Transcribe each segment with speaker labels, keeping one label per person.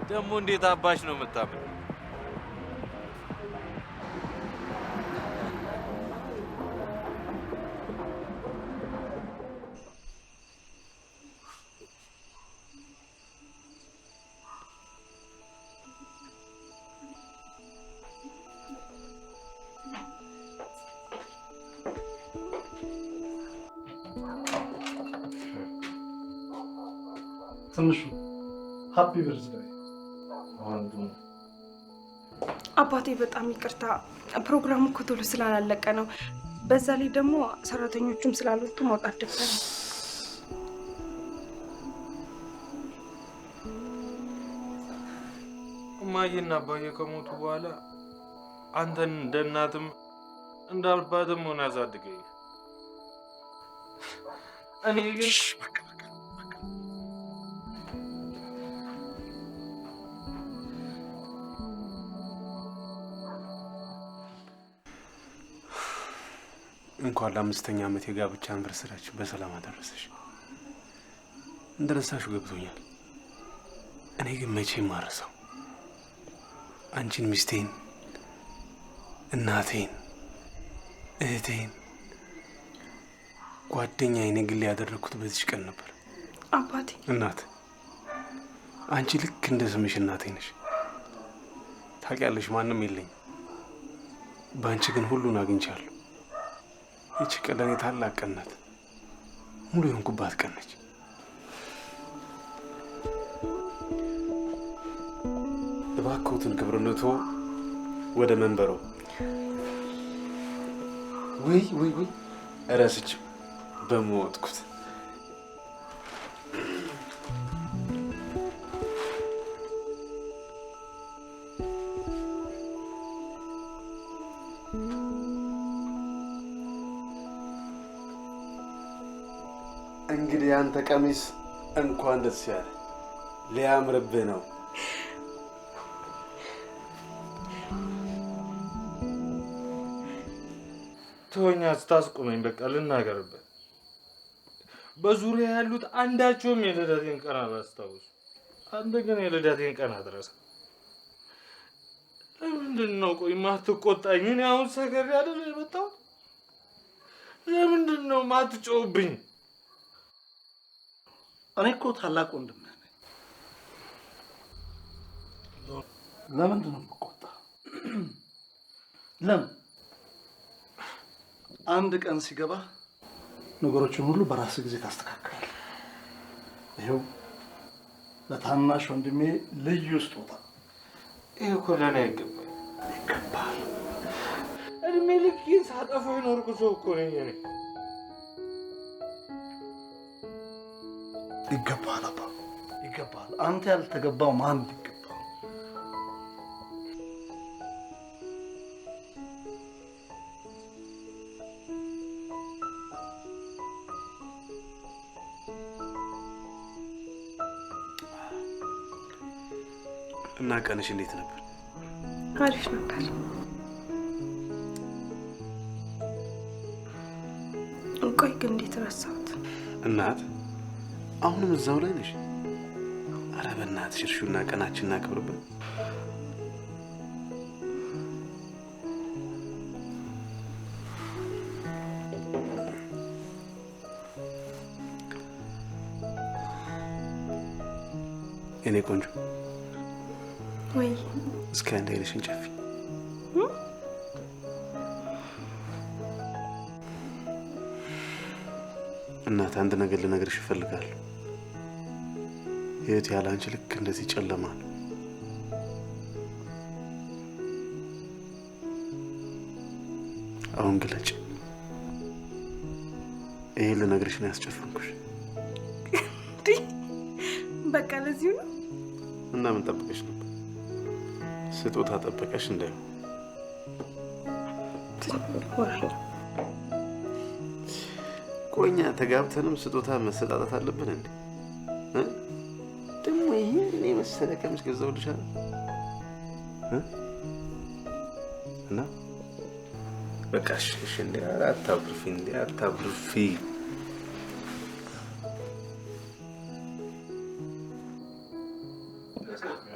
Speaker 1: ደግሞ እንዴት አባሽ ነው የምታምነው?
Speaker 2: ትንሹ ሃፒ በርዝዴይ።
Speaker 3: አባቴ በጣም ይቅርታ፣ ፕሮግራሙ እኮ ቶሎ ስላላለቀ ነው። በዛ ላይ ደግሞ ሰራተኞቹም ስላልወጡ መውጣት ደፈረ።
Speaker 1: እማዬና አባዬ ከሞቱ በኋላ አንተን እንደ እናትም እንደ አባትም ሆነ አሳድገኝ። እኔ ግን
Speaker 4: እንኳን ለ5ኛ ዓመት የጋብቻ አንቨርሰሪያችን በሰላም አደረሰሽ። እንደረሳሽው ገብቶኛል። እኔ ግን መቼም ማረሳው አንቺን፣ ሚስቴን፣ እናቴን፣ እህቴን፣ ጓደኛዬን ግሌ ያደረኩት በዚች ቀን ነበር።
Speaker 3: አባቴ
Speaker 4: እናት፣ አንቺ ልክ እንደ ስምሽ እናቴ ነሽ። ታውቂያለሽ፣ ማንም የለኝም። በአንቺ ግን ሁሉን አግኝቻለሁ። ይቺ ቀን ለእኔ ታላቅ ቀን ናት። ሙሉ የሆንኩባት ቀን ነች። እባክዎትን ክብርነቶ ወደ መንበሮ። ወይ እረስችው በመወጥኩት። እንግዲህ አንተ ቀሚስ እንኳን ደስ ያለ፣ ሊያምርብህ ነው።
Speaker 1: ተወኛ፣ ስታስቆመኝ በቃ ልናገርበት። በዙሪያ ያሉት አንዳቸውም የልደቴን ቀን አላስታውሱ። አንተ ግን የልደቴን ቀን አትረሳ። ለምንድን ነው ቆይ ማትቆጣኝ? እኔ አሁን ሰከር አይደል የመጣሁት? ለምንድን ነው ማትጮህብኝ?
Speaker 2: እኔ እኮ ታላቅ ወንድም ነኝ። ለምንድን ነው የምትቆጣ? ለምን? አንድ ቀን ሲገባ ነገሮችን ሁሉ በራስ ጊዜ ታስተካክላለህ። ይኸው ለታናሽ ወንድሜ ልዩ ስጦታ።
Speaker 1: ይሄ እኮ ለእኔ አይገባኝ።
Speaker 2: ይገባል።
Speaker 1: እድሜ ልኬን ሳጠፋ የኖርኩ ሰው እኮ ነኝ እኔ።
Speaker 2: ይገባል አባ፣ ይገባል። አንተ ያልተገባው ማን ይገባል?
Speaker 4: እና ቀንሽ እንዴት ነበር?
Speaker 3: አሪፍ ነበር። ቆይ ግን እንዴት ረሳሁት?
Speaker 4: እናት አሁንም እዛው ላይ ነሽ? ኧረ በእናትሽ እርሹና ቀናችን እናክብርበት። የኔ ቆንጆ
Speaker 3: ወይ
Speaker 4: እስኪ አንድ አይነሽን ጨፊ። እናት አንድ ነገር ልነግርሽ እፈልጋለሁ። ህይወት ያለ አንቺ ልክ እንደዚህ ጨለማ ነው። አሁን ግለጭ። ይሄ ልነግርሽ ነው ያስጨፈንኩሽ።
Speaker 3: በቃ ለዚሁ ነው።
Speaker 4: እና ምን ጠብቀሽ ነበር? ስጦታ ጠበቀሽ እንዳይሆን። ቆኛ ተጋብተንም ስጦታ መሰጣጣት አለብን እንዴ? ደግሞ ይሄን የመሰለ ቀሚስ ገዛሁልሻል እና በቃ እሺ እንዴ አታብርፊ።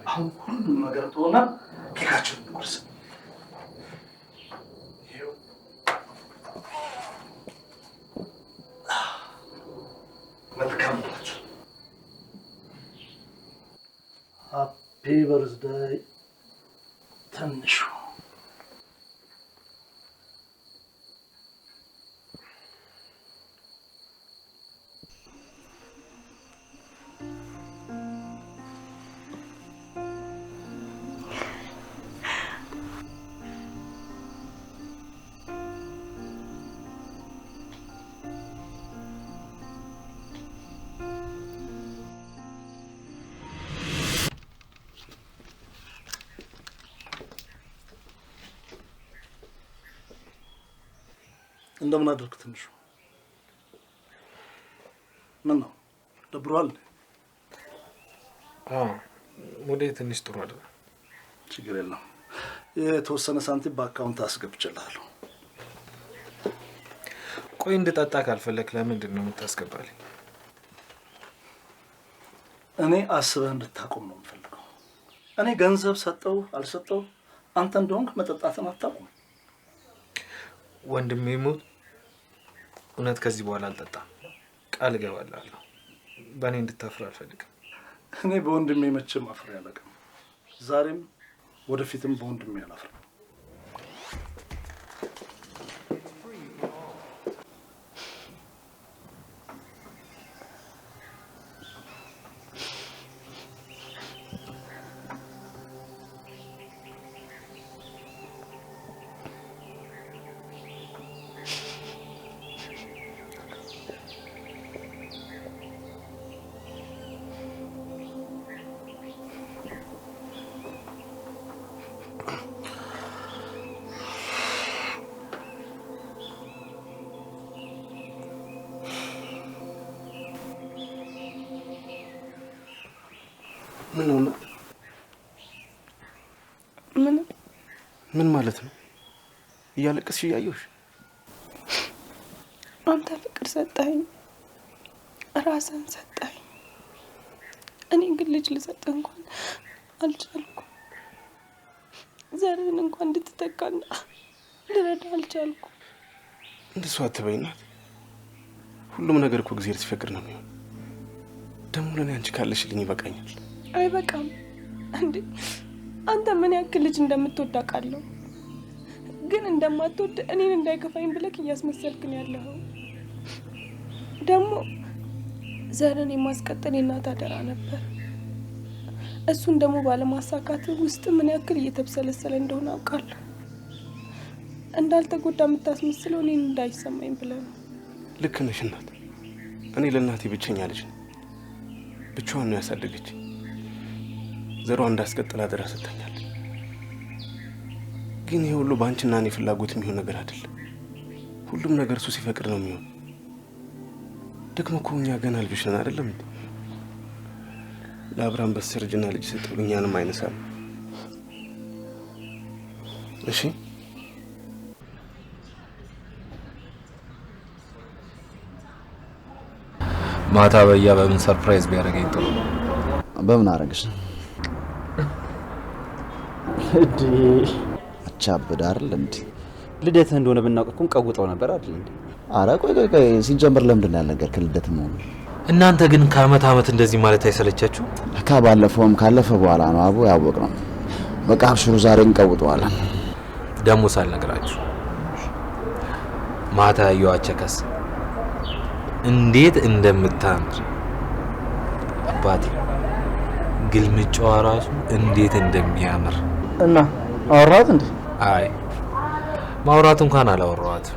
Speaker 2: አሁን ሁሉም ነገር ተሆነ ኬካችንን እንቁርስ። መልካም ናት። ሃፒ በርዝደይ ትንሹ። እንደምን አደርክ ትንሹ? ምን ነው ደብሯል?
Speaker 4: ሙዴ ትንሽ ጥሩ አይደለም።
Speaker 2: ችግር የለም። የተወሰነ ሳንቲም በአካውንት አስገብቼልሃለሁ።
Speaker 4: ቆይ እንድጠጣ ካልፈለክ ለምንድን ነው የምታስገባልኝ?
Speaker 2: እኔ አስበህ እንድታቆም ነው የምፈልገው። እኔ ገንዘብ ሰጠው አልሰጠው አንተ እንደሆንክ መጠጣትን አታቆም።
Speaker 4: ወንድሜ ሞት እውነት ከዚህ በኋላ አልጠጣም። ቃል እገባላለሁ። በእኔ እንድታፍር አልፈልግም።
Speaker 2: እኔ በወንድሜ መቼም አፍሬ አላውቅም። ዛሬም ወደፊትም በወንድሜ አላፍርም።
Speaker 4: ምን ማለት ነው? እያለቀስሽ እያየሁሽ።
Speaker 3: አንተ ፍቅር ሰጠኝ፣ ራስን ሰጠኝ። እኔ ግን ልጅ ልሰጥህ እንኳን አልቻልኩም። ዘርን እንኳን እንድትተካና ልረዳ አልቻልኩም።
Speaker 4: እንደሱ አትበይ እናት። ሁሉም ነገር እኮ እግዚአብሔር ሲፈቅድ ነው የሚሆን። ደግሞ ለኔ አንቺ ካለሽልኝ ይበቃኛል።
Speaker 3: አይበቃም እንዴ? አንተ ምን ያክል ልጅ እንደምትወድ አውቃለሁ። ግን እንደማትወድ እኔን እንዳይከፋኝ ብለክ እያስመሰልክ ነው ያለኸው። ደግሞ ዘርን የማስቀጠል የእናት አደራ ነበር። እሱን ደግሞ ባለማሳካት ውስጥ ምን ያክል እየተብሰለሰለ እንደሆነ አውቃለሁ። እንዳልተጎዳ የምታስመስለው እኔን እንዳይሰማኝ ብለህ ነው።
Speaker 4: ልክ ነሽ እናት። እኔ ለእናቴ ብቸኛ ልጅ ነኝ። ብቻዋን ነው ያሳደገች። ዘሯ እንዳስቀጥል አደራ ሰጥታኛል። ግን ይሄ ሁሉ በአንቺና እኔ ፍላጎት የሚሆን ነገር አይደለም። ሁሉም ነገር እሱ ሲፈቅድ ነው የሚሆን። ደግሞ እኮ እኛ ገና ልጆች ነን አይደለም? ለአብርሃም በስተርጅና ልጅ ሰጠው፣ እኛንም አይነሳም። እሺ
Speaker 5: ማታ በያ በምን ሰርፕራይዝ ቢያደርገኝ ጥሩ ነው?
Speaker 6: በምን አረግሽ?
Speaker 5: እዲ
Speaker 6: አቻብድ አይደል እንዴ?
Speaker 5: ልደትህ እንደሆነ ብናውቅ እኮ ቀውጠው ነበር አይደል እንዴ?
Speaker 6: አረ ቆይ ሲጀምር ለምንድን ነው ያልነገርከኝ ልደት መሆኑ?
Speaker 5: እናንተ ግን ከአመት አመት እንደዚህ ማለት አይሰለቻችሁ?
Speaker 6: ባለፈውም ካለፈ በኋላ ነው አቡ ያወቅነው። በቃ አብሽሩ ዛሬ እንቀውጠዋለን።
Speaker 5: ደሞ ሳልነግራችሁ ማታ ያዩአቸከስ እንዴት እንደምታምር አባቴ፣ ግልምጫዋ ራሱ እንዴት እንደሚያምር
Speaker 2: እና አወራት እንዴ?
Speaker 5: አይ ማውራት እንኳን አላወራኋት።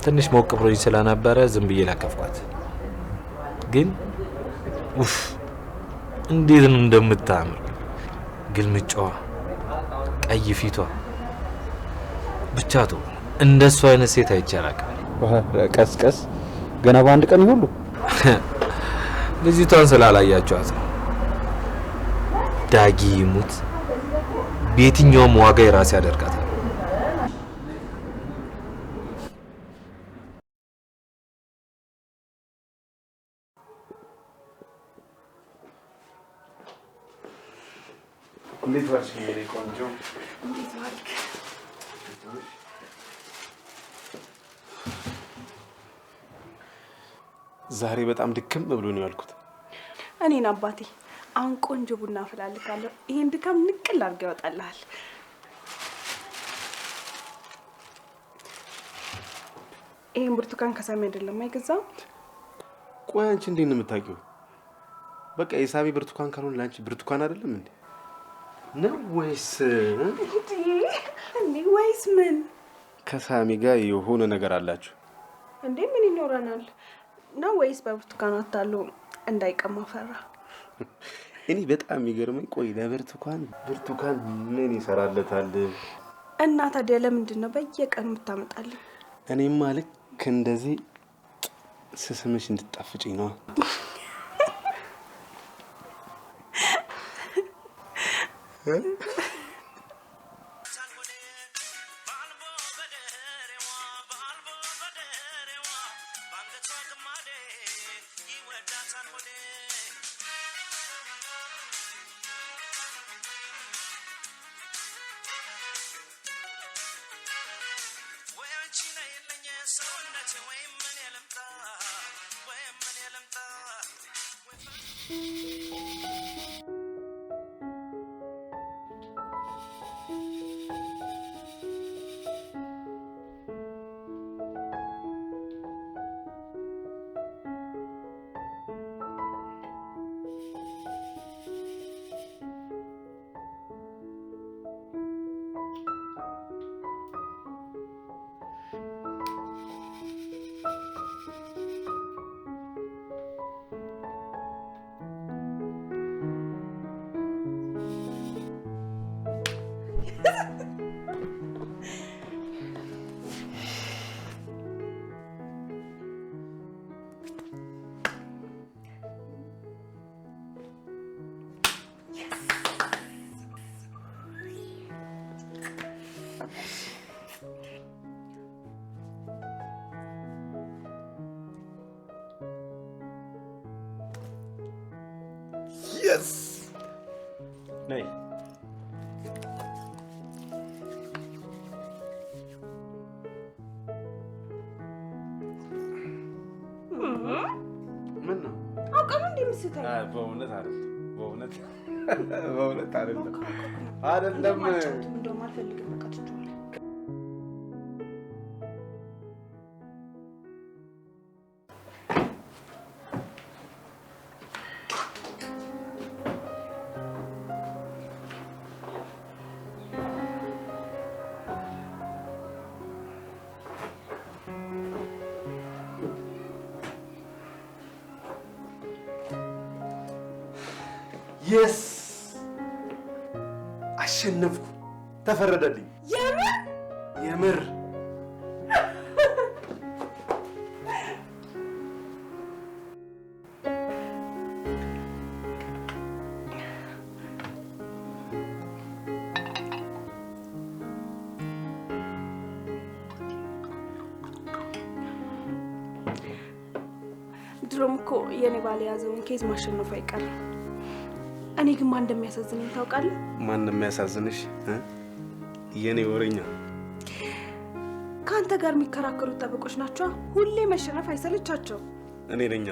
Speaker 5: ትንሽ ሞቅ ብሎኝ ስለነበረ ዝም ብዬ ለከፍኳት። ግን ኡፍ እንዴት እንደምታምር ግልምጫዋ፣ ቀይ ፊቷ፣ ብቻ ተው እንደሱ አይነት ሴት አይቻላል።
Speaker 7: ቀስ ገና በአንድ ቀን ሁሉ
Speaker 5: ልጅቷን ስላላያችኋት ነው። ዳጊ ይሙት በየትኛውም ዋጋ የራሴ ያደርጋታል።
Speaker 4: እንዴት ዋልሽ? የኔ ቆንጆ
Speaker 3: እንዴት ዋልክ?
Speaker 4: ዛሬ በጣም ድክም ብሎ ነው ያልኩት።
Speaker 3: እኔን አባቴ አሁን ቆንጆ ቡና አፈላልካለሁ። ይሄን ድካም ንቅል አድርገው ያወጣልሃል። ይሄን ብርቱካን ከሳሚ አይደለም አይገዛው?
Speaker 4: ቆይ አንቺ እንዴት ነው የምታውቂው? በቃ የሳሚ ብርቱካን ካልሆነ ለአንቺ ብርቱካን አይደለም እንዴ? ነው ወይስ
Speaker 3: ወይስ ምን?
Speaker 4: ከሳሚ ጋር የሆነ ነገር አላችሁ
Speaker 3: እንዴ? ምን ይኖረናል ነው? ወይስ በብርቱካን አታሎ እንዳይቀማ ፈራ?
Speaker 4: እኔ በጣም የሚገርመኝ ቆይ ለብርቱካን ብርቱካን ምን ይሰራለታል?
Speaker 3: እና ታዲያ ለምንድን ነው በየቀኑ የምታመጣልኝ?
Speaker 4: እኔማ ልክ እንደዚህ ስስምሽ እንድትጣፍጪኝ ነው። Yes! ነይ ምን ነው?
Speaker 3: አውቀው እንዴ ምስተኝ?
Speaker 4: በእውነት አይደለም፣ በእውነት አይደለም።
Speaker 3: እንደውም አልፈልግም። በቃ ትችዋለህ።
Speaker 4: የስ አሸነፍኩ፣ ተፈረደልኝ። የምር
Speaker 3: ድሮም እኮ የኔ ባል የያዘውን ኬዝ ማሸነፉ አይቀርም። እኔ ግን ማን እንደሚያሳዝነኝ ታውቃለህ?
Speaker 4: ማን እንደሚያሳዝንሽ? የኔ ወሬኛ
Speaker 3: ከአንተ ጋር የሚከራከሩት ጠበቆች ናቸው። ሁሌ መሸነፍ አይሰለቻቸው።
Speaker 4: እኔ ነኛ።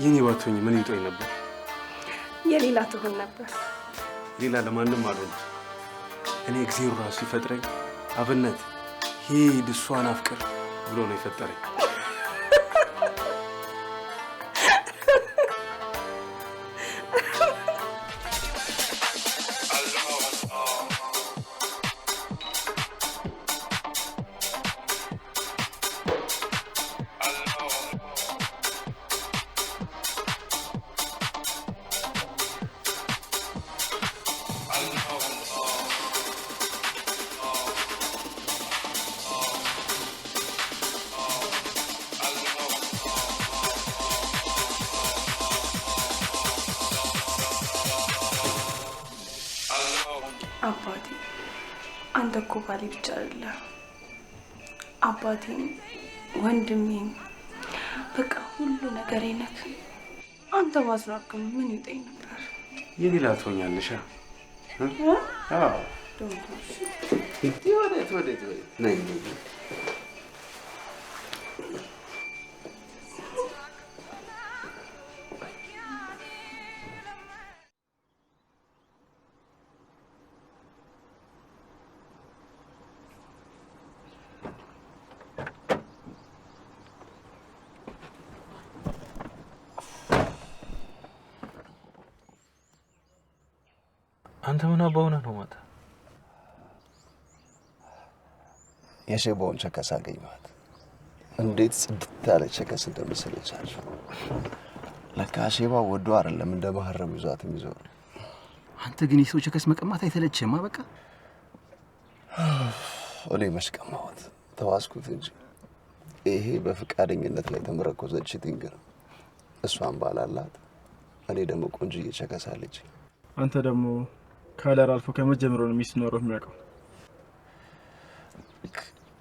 Speaker 4: የኔ ባቶኝ ምን ይጦኝ ነበር?
Speaker 3: የሌላ ትሆን ነበር።
Speaker 4: ሌላ ለማንም አልሆነ። እኔ እግዚአብሔር ራሱ ይፈጥረኝ አብነት ሂድ እሷን አፍቅር ብሎ ነው የፈጠረኝ።
Speaker 3: አባቴ አንተ እኮ ባሌ ብቻ አይደለም፣ አባቴም ወንድሜም በቃ ሁሉ ነገሬ ነህ። አንተ ባዝናክ ምን ይውጠኝ ነበር?
Speaker 4: የሌላ ትሆኛለሽ። አዎ ወዴት ነይ
Speaker 1: አንተ ምን አባውና ነው ማታ?
Speaker 6: የሼባውን ቸከስ አገኘኋት። እንዴት ጽድት ያለ ቸከስ እንደመሰለቻች። ለካ ሼባው ወዶ አይደለም እንደ መሐረም ይዟት የሚዞር።
Speaker 8: አንተ ግን የሰው ቸከስ መቀማት አይተለችህማ? በቃ
Speaker 6: እኔ መስቀማሁት ተዋስኩት እንጂ ይሄ በፍቃደኝነት ላይ ተመረኮዘ ቺቲንግ ነው። እሷን ባላላት፣ እኔ ደግሞ ቆንጆዬ ቸከስ አለች።
Speaker 9: አንተ ደግሞ ካለር አልፎ ከመጀመሩ ነው ሚስት ኖሮ የሚያውቀው።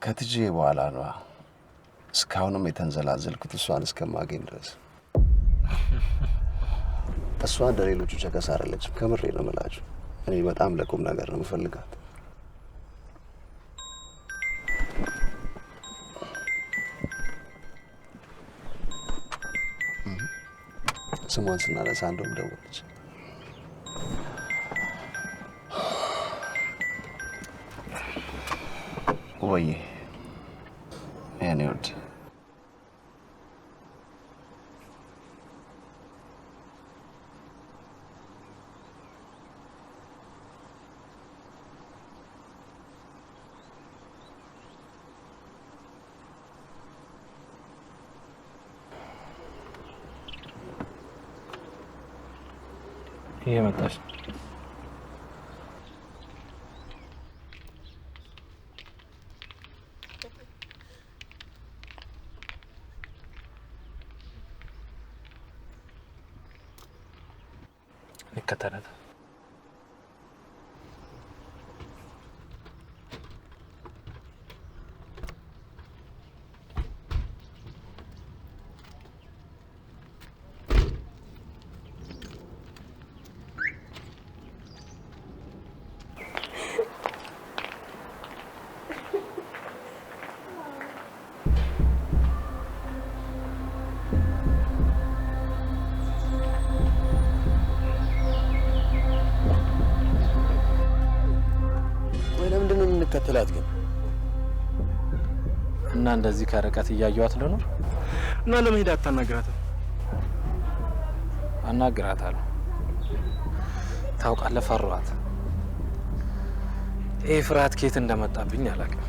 Speaker 6: ከትጄ በኋላ ነው እስካሁንም የተንዘላዘልኩት እሷን እስከማገኝ ድረስ። እሷ እንደ ሌሎቹ ቸከስ አይደለችም። ከምሬ ነው የምላችሁ። እኔ በጣም ለቁም ነገር ነው የምፈልጋት። ስሟን ስናነሳ እንደውም ደወለች። ወይ የኔ ውድ
Speaker 1: እየመጣች ከተረት
Speaker 6: ከተላት ግን
Speaker 1: እና እንደዚህ ከርቀት እያየኋት ልኖር
Speaker 9: እና ለመሄድ አታናግራትም?
Speaker 1: አናግራታለሁ። ታውቃለህ፣ ፈራኋት። ይሄ ፍርሃት ከየት እንደመጣብኝ አላውቅም።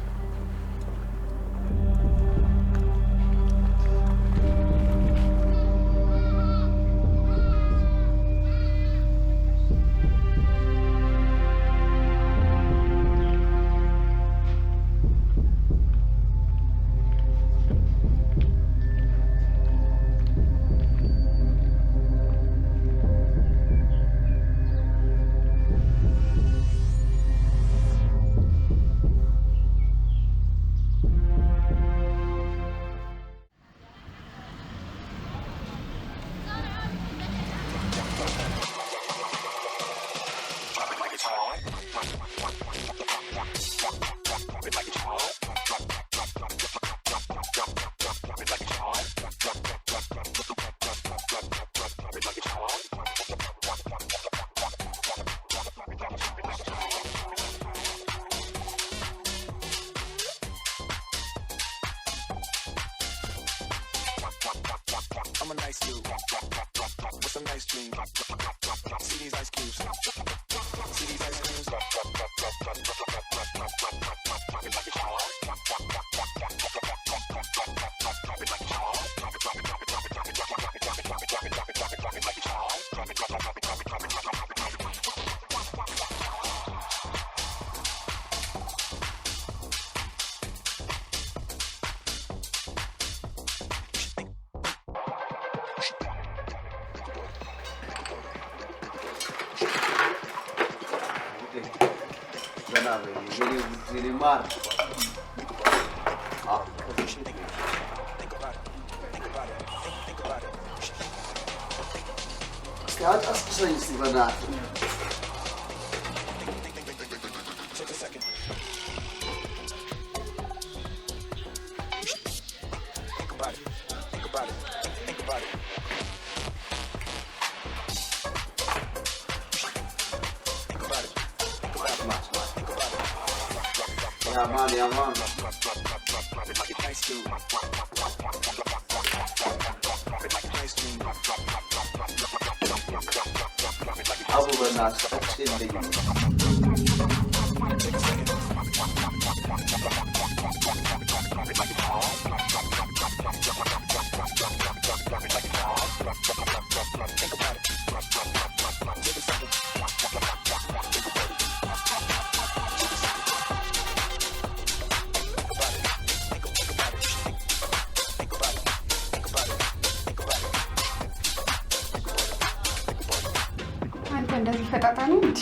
Speaker 10: እንደዚህ ፈጣጣ ነው እንዴ?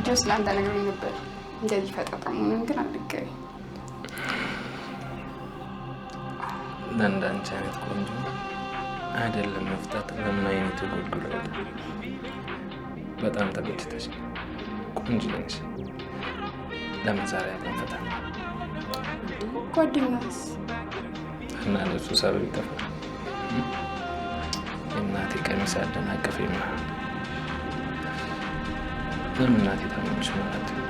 Speaker 10: ጀስ ላንተ ነገር ነበር እንደዚህ ፈጣጣ መሆኑን ግን አልነገረኝ።
Speaker 1: ለአንዳንቺ አይነት ቆንጆ አይደለም መፍታት ለምን አይነት ጉድ ነው። በጣም ተበጅተሽ ቆንጆ ነሽ። ለምን ዛሬ አልፈታ?
Speaker 10: ጓደኛስ
Speaker 1: እና ለሱ ሰበብ ይጠፋል። እናቴ ቀሚስ አደናቀፈኝ ማለት ለምን እናቴ ታመምሽ ማለት ነው?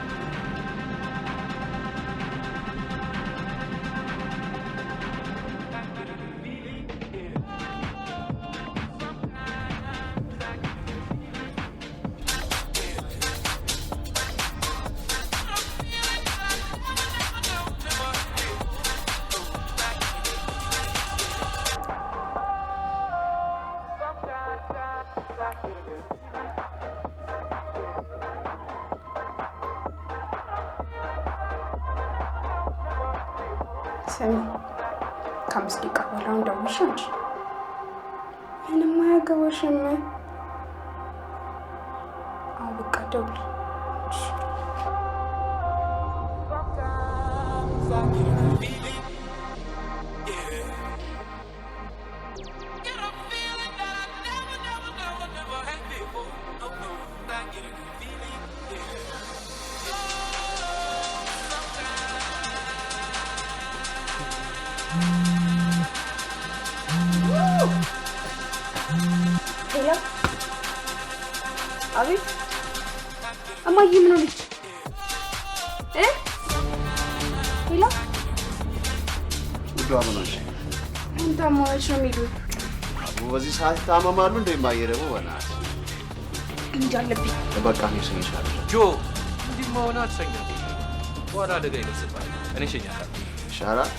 Speaker 10: ሰሚ ከአምስት ደቂቃ በኋላ እንደውልሽ እንጂ ምንም አያገባሽም። አዎ በቃ ደውል። አቤት እማዬ ምን ሆነች? ሄሎ
Speaker 6: ውዷ ምን ሆነች?
Speaker 10: አንተ ማለሽ ነው የሚሉት።
Speaker 6: በዚህ ሰዓት ታመማሉ እንደ እማዬ ደግሞ በእናትህ
Speaker 10: እንጃ አለብኝ።
Speaker 6: በቃ ነው ስንሻል
Speaker 5: ጆ እንዲህ መሆን አትሰኛም። በኋላ አደጋ ይደርስብሃል። እኔ እሸኛታለሁ።
Speaker 6: ይሻላል።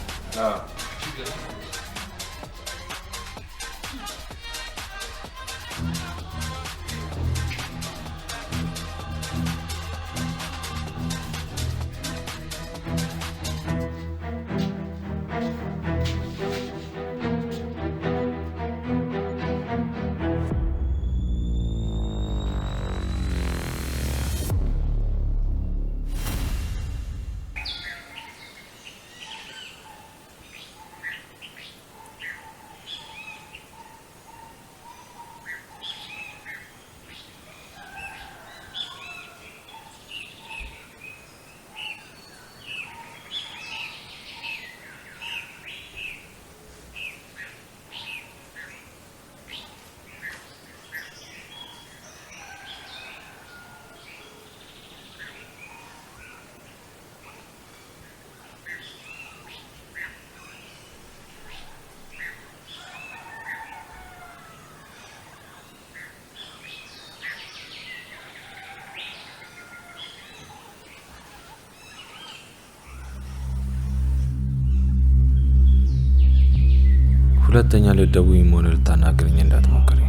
Speaker 1: ሁለተኛ ልትደውይም ሆነ ልታናግረኝ እንዳትሞክሪ።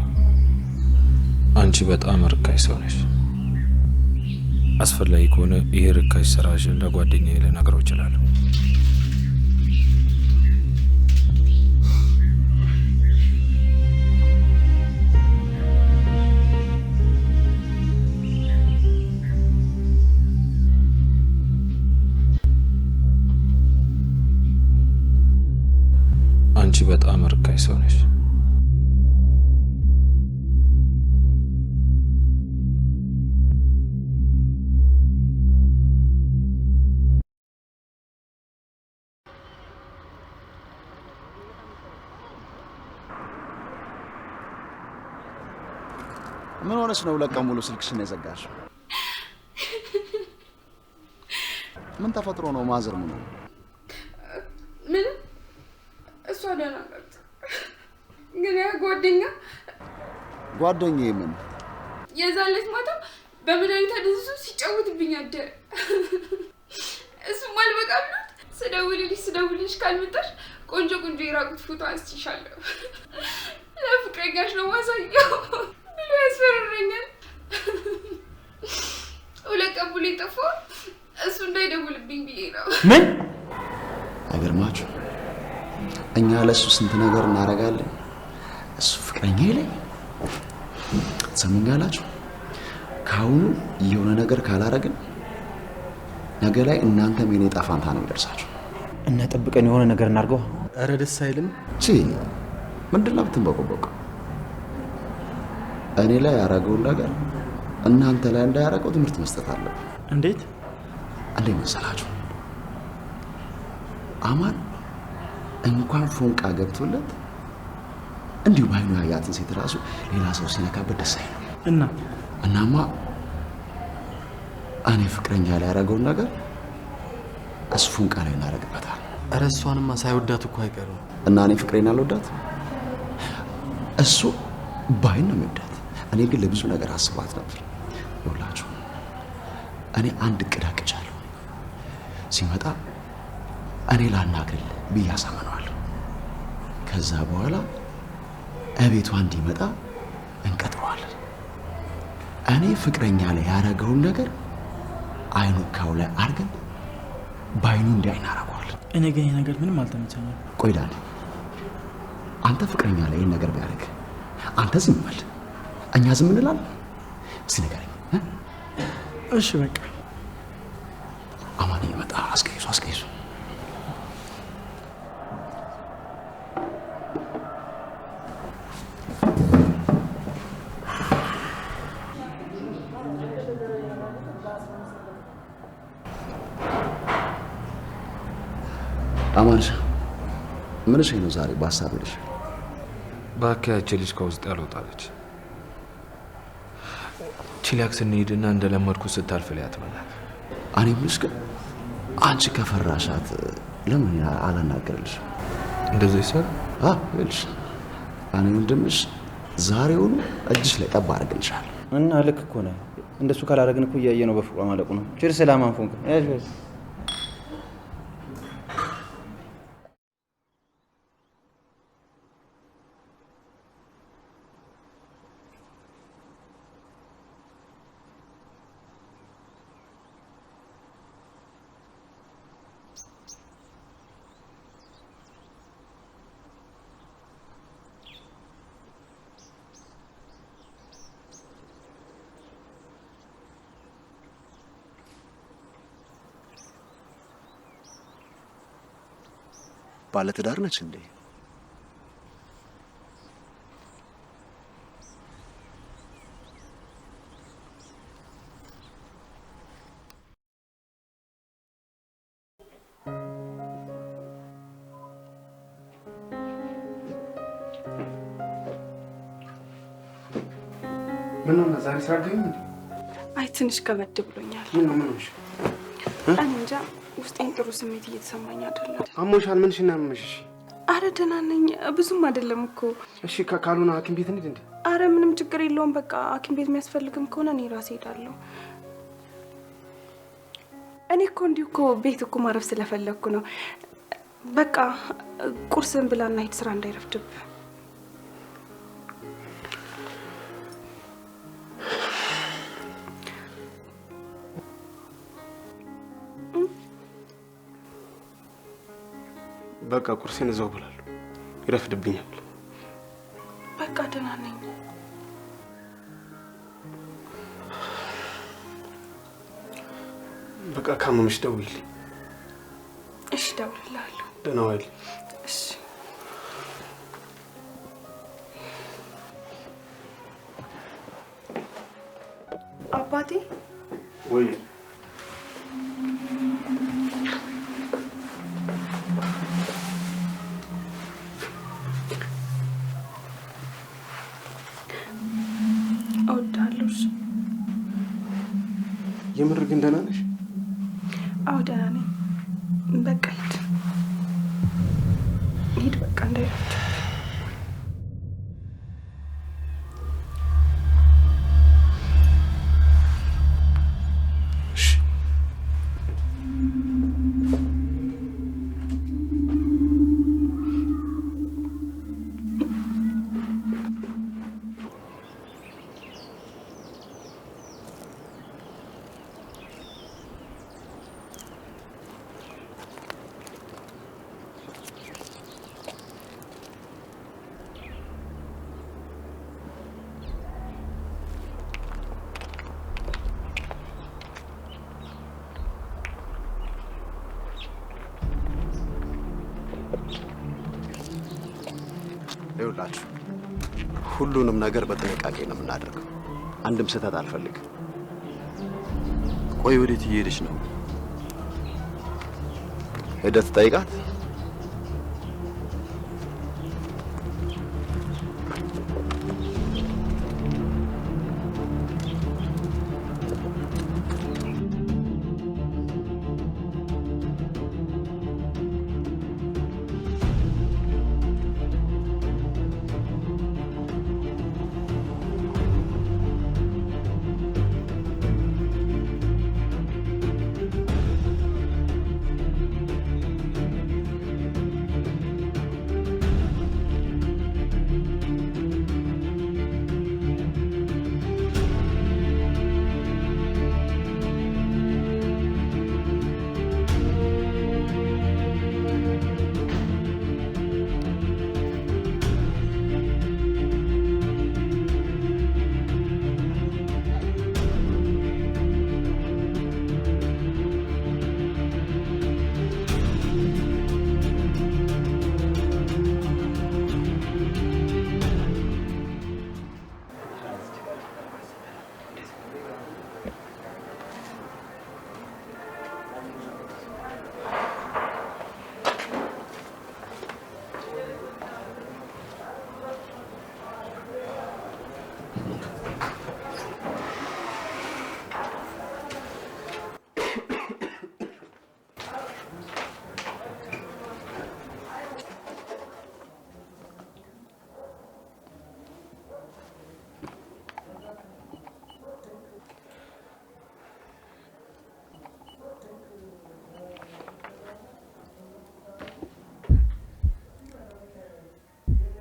Speaker 1: አንቺ በጣም ርካሽ ሰው ነሽ። አስፈላጊ ከሆነ ይሄ ርካሽ ስራሽን ለጓደኛዬ ልነግረው እችላለሁ። አንቺ በጣም ርካሽ ሰው ነሽ።
Speaker 6: ምን ሆነሽ ነው ለቀም ሙሉ ስልክሽን የዘጋሽው? ምን ተፈጥሮ ነው ማዘር? ምን ነው?
Speaker 10: ምን እሷ ደህና ናት፣ ግን ያ ጓደኛዬ ምን የዛለት ማታ በመድኃኒት አደንዝዞ ሲጫወትብኝ አደረ። እሱም አልበቃ ብሎት ስደውልልሽ ካልመጣሽ ቆንጆ የራቁት ፎቶ አንስቼሻለሁ፣ ለፍቅረኛሽ ነው ማሳየው ብሎ ያስፈራራኛል። ሁለት ቀን ሙሉ የጠፋው እሱ እንዳይደውልብኝ ብዬ ነው።
Speaker 6: ምን አይገርማችሁ? እኛ ለሱ ስንት ነገር እናደርጋለን፣ እሱ ፍቅረኛ ይለኝ። ሰሙኛላችሁ? ካሁኑ የሆነ ነገር ካላረግን ነገ ላይ እናንተም የኔ ጣፋንታ ነው የሚደርሳችሁ።
Speaker 8: እና ጠብቀን የሆነ ነገር እናርገው።
Speaker 9: ኧረ ደስ አይልም።
Speaker 6: ምንድነው ብትንበቆበቀው? እኔ ላይ ያደረገውን ነገር እናንተ ላይ እንዳያደርገው ትምህርት መስጠት አለብን።
Speaker 9: እንዴት
Speaker 6: መሰላችሁ? አማን እንኳን ፎንቃ ገብቶለት እንዲሁ ባይኑ ያያትን ሴት ራሱ ሌላ ሰው ሲነካበት ደስ አይልም። እናማ እኔ ፍቅረኛ ላይ ያደረገውን ነገር እሱ ፎንቃ ላይ እናደርግበታል።
Speaker 9: ኧረ እሷንማ ሳይወዳት እኮ አይቀርም።
Speaker 6: እና እኔ ፍቅሬን አልወዳት፣ እሱ ባይን ነው የሚወዳት። እኔ ግን ለብዙ ነገር አስባት ነበር። ይኸውላችሁ እኔ አንድ እቅድ አቅጃለሁ። ሲመጣ እኔ ላናግርል ብዬ አሳምነዋለሁ። ከዛ በኋላ እቤቷ እንዲመጣ እንቀጥረዋለን። እኔ ፍቅረኛ ላይ ያደረገውን ነገር አይኑካው ላይ አድርገን ባይኑ እንዲያይ እናደርገዋለን።
Speaker 9: እኔ ግን ይሄ ነገር ምንም አልተመቸኝም።
Speaker 6: ቆይ ዳኒ፣ አንተ ፍቅረኛ ላይ ይሄን ነገር ቢያደርግ አንተ ዝም በል፣ እኛ ዝም እንላለን? እስኪ ንገረኝ።
Speaker 9: እሺ በቃ
Speaker 6: አማን እየመጣ አስቀይሱ። አማንሽ ምንሽ ነው ዛሬ በሀሳብ ልሽ?
Speaker 1: ባካያች ልጅ ከውስጥ ያልወጣለች። ቺላክስ እንሂድና እንደለመድኩ ስታልፍ ላይ አትመናል።
Speaker 6: እኔ ምንሽ ግን አንቺ ከፈራሻት ለምን አላናገርልሽ?
Speaker 1: እንደዚህ ይሰል
Speaker 6: ልሽ እኔ ወንድምሽ ዛሬውኑ እጅሽ ላይ ጠብ አድርግልሻለሁ።
Speaker 8: እና ልክ እኮ ነው። እንደሱ ካላደረግን እኮ እያየ ነው በፍቅሯ ማለቁ ነው። ቺርስ ሰላማን ፎንክ
Speaker 6: ባለትዳር ነች እንዴ?
Speaker 4: ምን ነው ዛሬ ስራ ገኝ እንዴ?
Speaker 3: አይ ትንሽ ከበድ ብሎኛል።
Speaker 4: ምን ነው?
Speaker 3: እኔ እንጃ ውስጤን ጥሩ ስሜት እየተሰማኝ አይደለም።
Speaker 4: አሞሻል? ምንሽ ነው ያመመሽ?
Speaker 3: አረ ደህና ነኝ፣ ብዙም አይደለም እኮ።
Speaker 4: እሺ ካልሆነ ሐኪም ቤት እንሂድ እንዴ?
Speaker 3: አረ ምንም ችግር የለውም። በቃ ሐኪም ቤት የሚያስፈልግም ከሆነ እኔ ራሴ ሄዳለሁ። እኔ እኮ እንዲሁ እኮ ቤት እኮ ማረፍ ስለፈለግኩ ነው። በቃ ቁርስን ብላና ሂድ፣ ስራ እንዳይረፍድብ።
Speaker 4: በቃ ቁርሴን እዛው ብላለሁ፣ ይረፍድብኛል።
Speaker 3: በቃ ደህና ነኝ።
Speaker 4: በቃ ካመመሽ ደውይልኝ።
Speaker 3: እሺ እደውልልሃለሁ።
Speaker 4: ደህና ዋል።
Speaker 3: እሺ አባቴ።
Speaker 4: ወይ
Speaker 3: እወድሃለሁ። እሺ
Speaker 4: የምር ግን ደህና ነሽ?
Speaker 3: አዎ ደህና ነኝ። በቃ ሂድ ሂድ፣ በቃ እንዳይረፍድ።
Speaker 6: ይኸውላችሁ ሁሉንም ነገር በጥንቃቄ ነው የምናደርገው። አንድም ስህተት አልፈልግም። ቆይ ወዴት እየሄደች ነው? ሄደህ ትጠይቃት።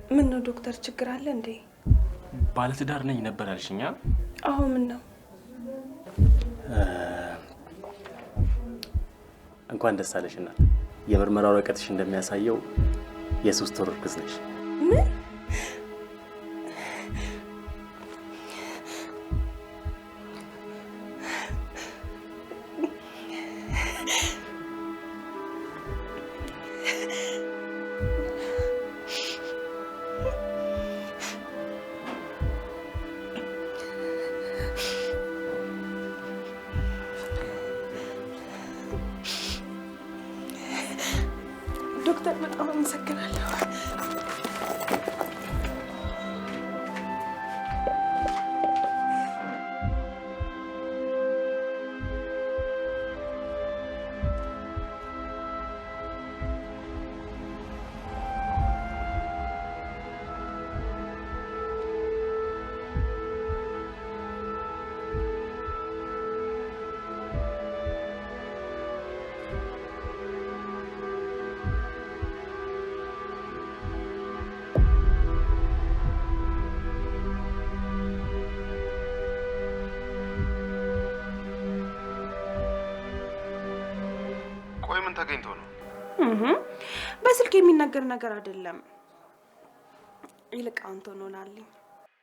Speaker 3: ምን ነው ዶክተር፣ ችግር አለ እንዴ?
Speaker 1: ባለትዳር ነኝ ነበር አልሽኛ?
Speaker 3: አዎ ምን ነው?
Speaker 1: እንኳን ደስ አለሽ እናት። የምርመራ ወረቀትሽ እንደሚያሳየው የ3 ወር እርጉዝ ነሽ።
Speaker 3: ምን? ዶክተር በጣም አመሰግናለሁ።
Speaker 4: ተገኝቶ ነው?
Speaker 3: በስልክ የሚነገር ነገር አይደለም። ይልቅ አንተ ሆኖናልኝ።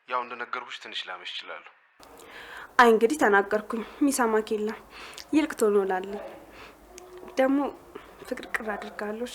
Speaker 4: ያው እንደነገርኩሽ ትንሽ ላመሽ ይችላል።
Speaker 3: አይ እንግዲህ ተናገርኩኝ፣ ሚሰማክ የለም። ይልቅ ሆኖናልኝ። ደግሞ ፍቅር ቅር አድርጋለሽ።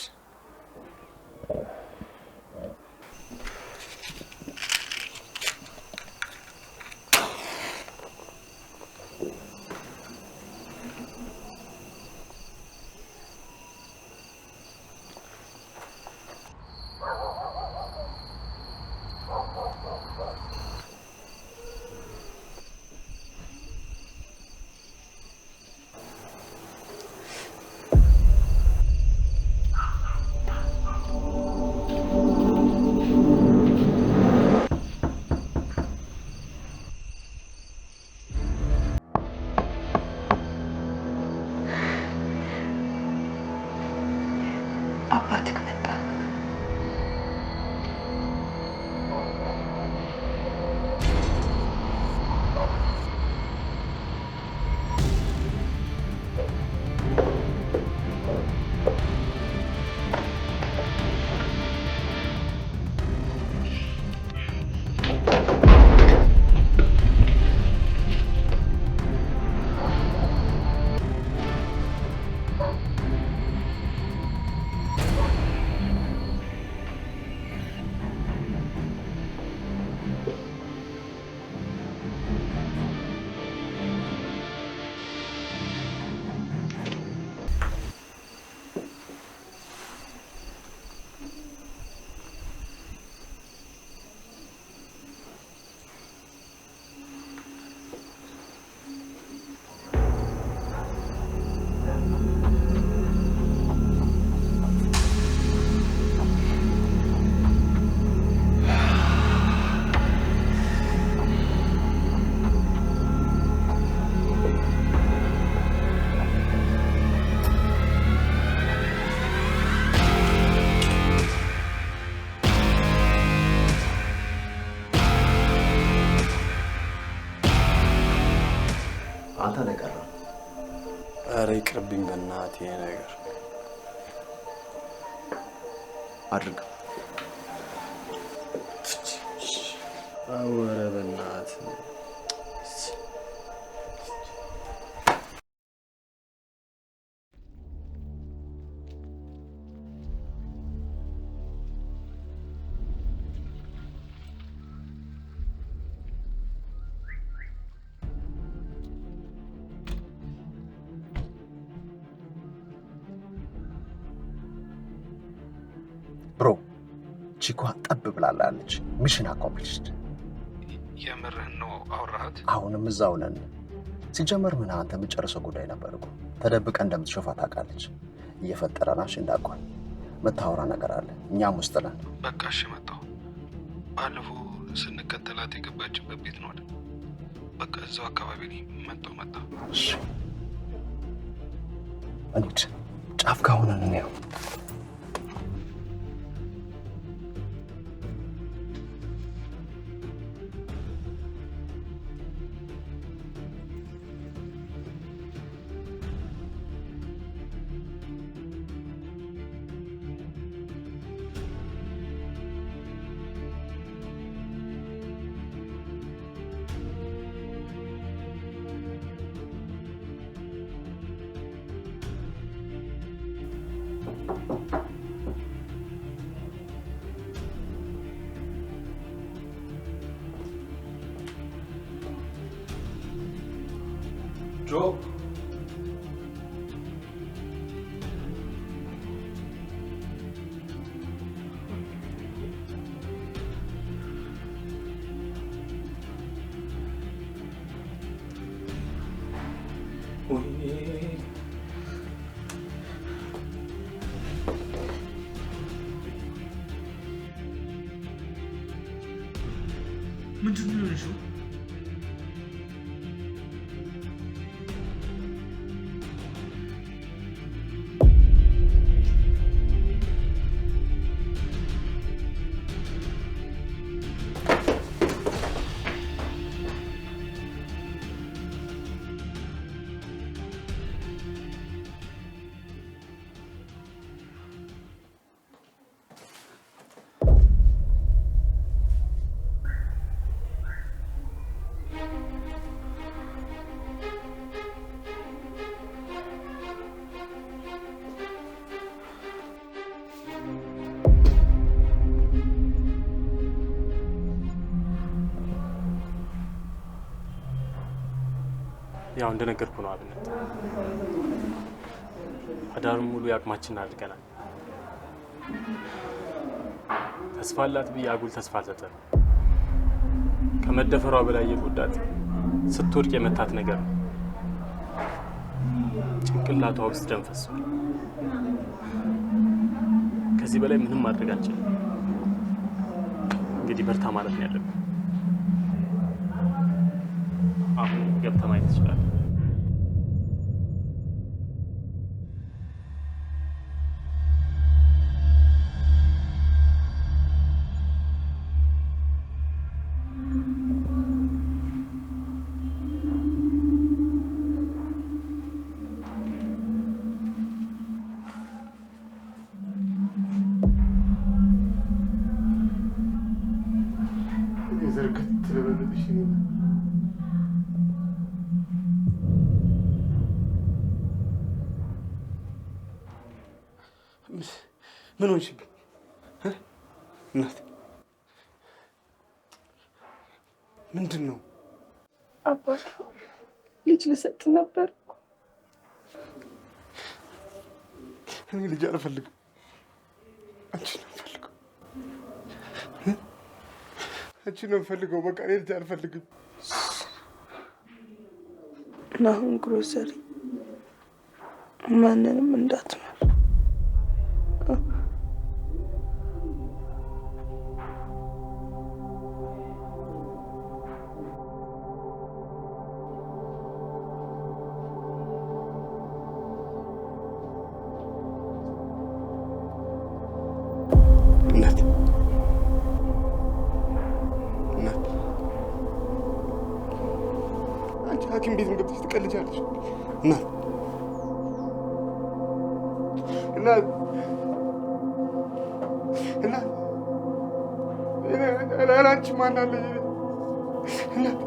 Speaker 10: አባትህ መጣ።
Speaker 6: አንተ ነገር
Speaker 4: ኧረ ይቅርብኝ በእናትህ ይሄ ነገር
Speaker 6: አድርግ።
Speaker 4: ኧረ በእናትህ
Speaker 6: ብሮ ቺኳ ጠብ ብላለች። ሚሽን አኮምፕሊሽድ።
Speaker 4: የምርህን ነው አወራሃት?
Speaker 6: አሁንም እዛው ነን። ሲጀመር ምን አንተ የምጨርሰው ጉዳይ ነበር እኮ። ተደብቀ እንደምትሾፋ ታውቃለች። እየፈጠረናሽ እንዳቋል መታወራ ነገር አለ። እኛም ውስጥ ነን።
Speaker 4: በቃ እሺ መጣሁ። ባለፈው ስንከተላት የገባችበት ቤት ነው አይደል? በቃ እዛው አካባቢ ነኝ። መጣሁ።
Speaker 6: እሺ እንሂድ። ጫፍ ጋር ሆነን እንየው።
Speaker 4: Joe.
Speaker 11: ምንድን ነው ያልሽው?
Speaker 4: ያው እንደነገርኩ ነው አብነት። አዳሩን ሙሉ ያቅማችንን አድርገናል። ተስፋ አላት ብዬ አጉል ተስፋ አልሰጠም። ከመደፈሯ በላይ የጎዳት ስትወድቅ የመታት ነገር ነው። ጭንቅላቷ ውስጥ ደም ፈሷል። ከዚህ በላይ ምንም ማድረግ አንችልም። እንግዲህ በርታ ማለት ነው ያለብን። አሁን ገብተህ ማየት ትችላለህ። ምን ሆንሽብኝ? እናት ምንድን ነው?
Speaker 3: አባት ልጅ ልሰጥ ነበር።
Speaker 4: እኔ ልጅ አልፈልግም። አንቺ ነው የምፈልገው። አንቺ ነው የምፈልገው። በቃ እኔ ልጅ አልፈልግም።
Speaker 3: ናሁን ግሮሰሪ ማንንም እንዳትመር።
Speaker 4: ሐኪም ቤት ገብተሽ ትቀልጃለሽ። እናት አንቺ ማን አለኝ? እናት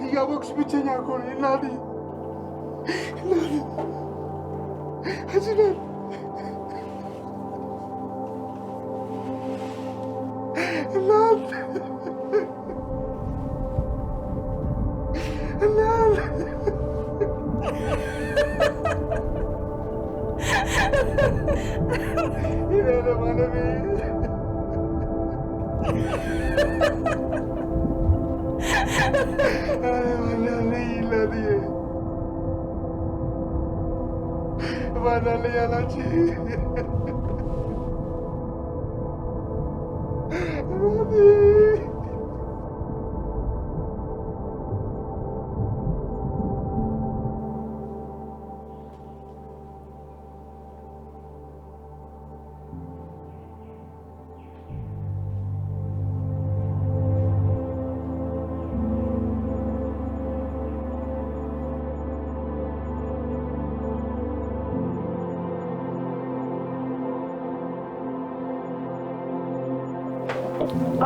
Speaker 4: እያወቅሽ ብቸኛ እኮ ነኝ እናቴ።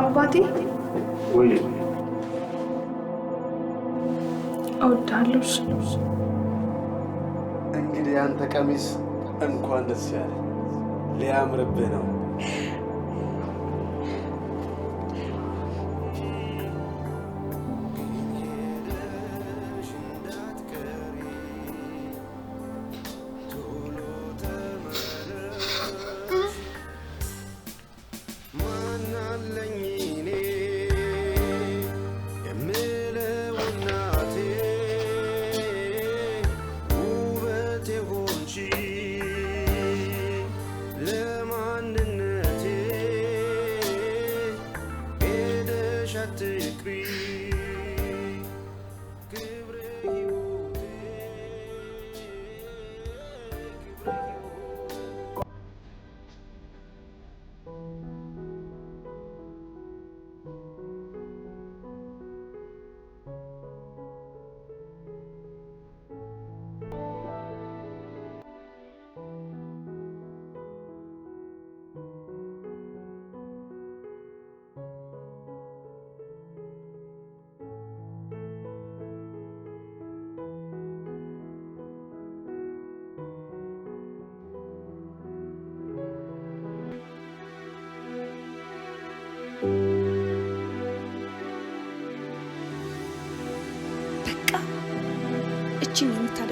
Speaker 3: አባቴ
Speaker 4: ወይ
Speaker 3: እወድሃለሁ።
Speaker 6: እንግዲህ አንተ ቀሚስ እንኳን ደስ ያለ ሊያምርብህ ነው።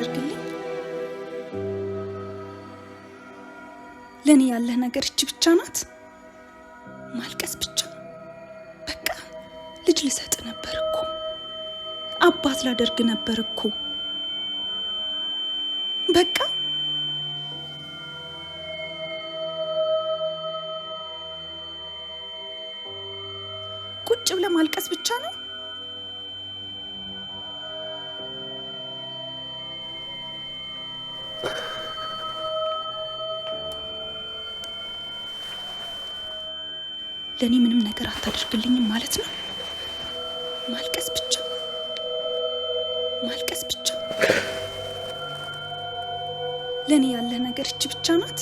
Speaker 12: የምታደርግልኝ? ለኔ ያለህ ነገር እቺ ብቻ ናት? ማልቀስ ብቻ? በቃ ልጅ ልሰጥ ነበር እኮ፣ አባት ላደርግ ነበር እኮ። በቃ ቁጭ ብለህ ማልቀስ ብቻ ነው? ለኔ ምንም ነገር አታደርግልኝም ማለት ነው? ማልቀስ ብቻ ማልቀስ ብቻ? ለኔ ያለህ ነገር እቺ ብቻ ናት?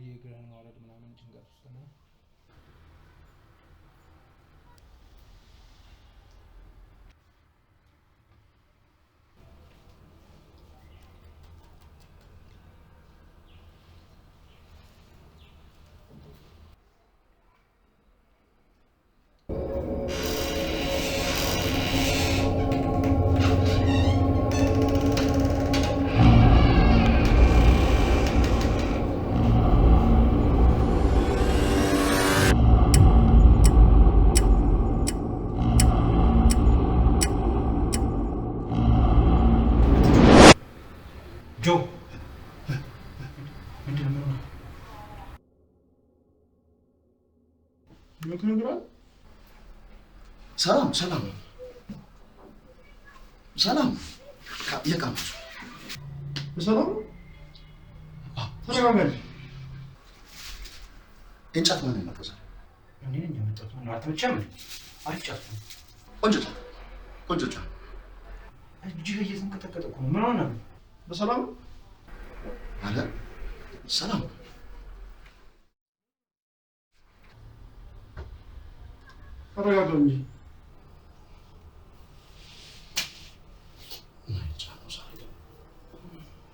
Speaker 13: የእግረን ማውረድ ምናምን ጭንቀት ውስጥ ነው። ጆ ምንድን ነው?
Speaker 6: ሰላም ሰላም ሰላም የቃም
Speaker 9: ሰላም ተረጋጋ።
Speaker 6: እንጨት ምን ነው?
Speaker 13: እኔ ነኝ የመጣሁት። ምን አትመቻም? አሪፍ ጫት ነው።
Speaker 6: ቆንጆ ጫት ቆንጆ ጫት።
Speaker 13: እጅግ እየተንቀጠቀጠ እኮ ነው። ምን ሆነ?
Speaker 9: በሰላም
Speaker 6: አለ ሰላም
Speaker 9: ተረጋጋ እንጂ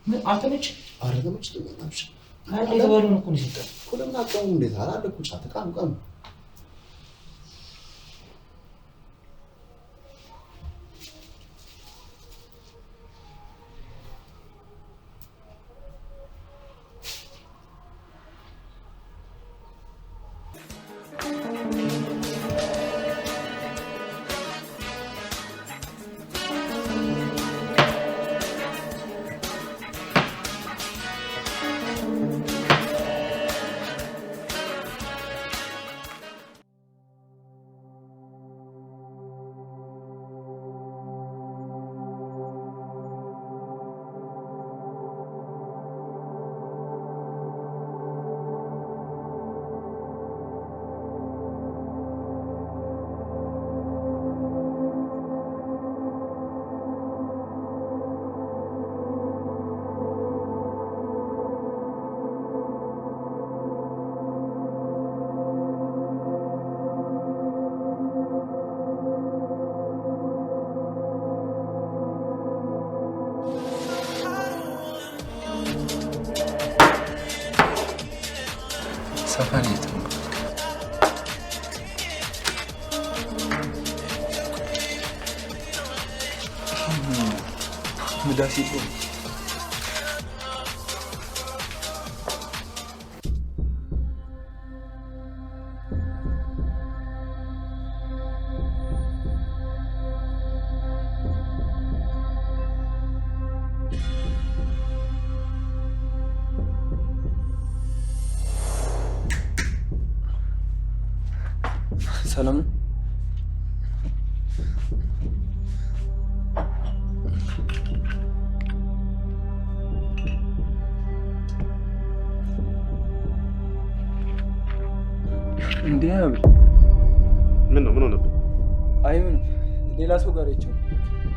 Speaker 13: ምን አተነች?
Speaker 6: አረገመች ተመጣጣች
Speaker 13: አለ የተባለውን እኮ ነው ሲጠር
Speaker 6: ሁሉም አቀሙ እንዴት አላለኩ ጫት ቃም ቃም
Speaker 9: ምላሴ ቆም ሰላም ነው? እንዴ
Speaker 4: ምን ነው? ምን ሆነብህ?
Speaker 9: አይ ምንም፣ ሌላ ሰው ጋር አይቼው።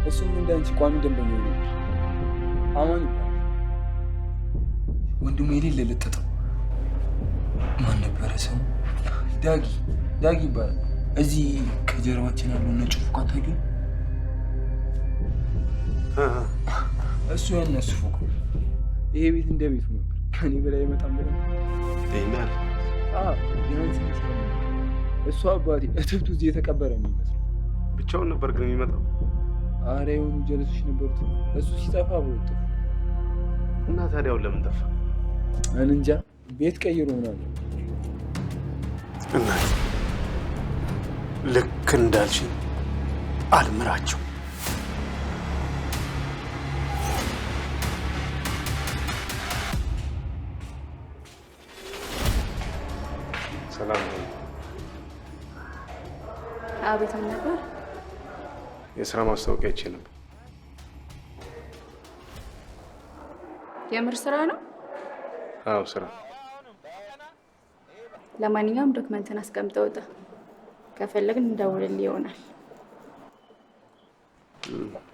Speaker 9: እሱም እንዳንቺ ቋሚ ደንበኛ ነው። አማን ይባላል። ወንድሙ የሌለ ለጠጠው። ማን ነበረ ስሙ? ዳጊ ይባላል። እዚህ ከጀርባችን ያለው ነጭ ፎቅ አታውቂውም? እሱ የእነሱ ፎቅ። ይሄ ቤት እንደ ቤቱ ነበር። ከኔ በላይ አይመጣም ብለው
Speaker 4: ይናል።
Speaker 9: ቢያንስ እሱ አባቴ እትብቱ እዚህ የተቀበረ ነው የሚመስለው።
Speaker 4: ብቻውን ነበር ግን የሚመጣው።
Speaker 9: አረ የሆኑ ጀለሶች ነበሩት። እሱ ሲጠፋ በወጡ
Speaker 4: እና ታዲያው ለምን ጠፋ?
Speaker 9: እንጃ፣ ቤት ቀይሮ ምናምን።
Speaker 4: እናት ልክ እንዳልሽ አልምራቸው። ሰላም ነው።
Speaker 10: አቤት ነበር።
Speaker 4: የስራ ማስታወቂያ አይቼ ነበር።
Speaker 10: የምር ስራ ነው?
Speaker 4: አዎ ስራ።
Speaker 10: ለማንኛውም ዶክመንትን አስቀምጠው ውጣ። ከፈለግን እንደውልልህ ይሆናል።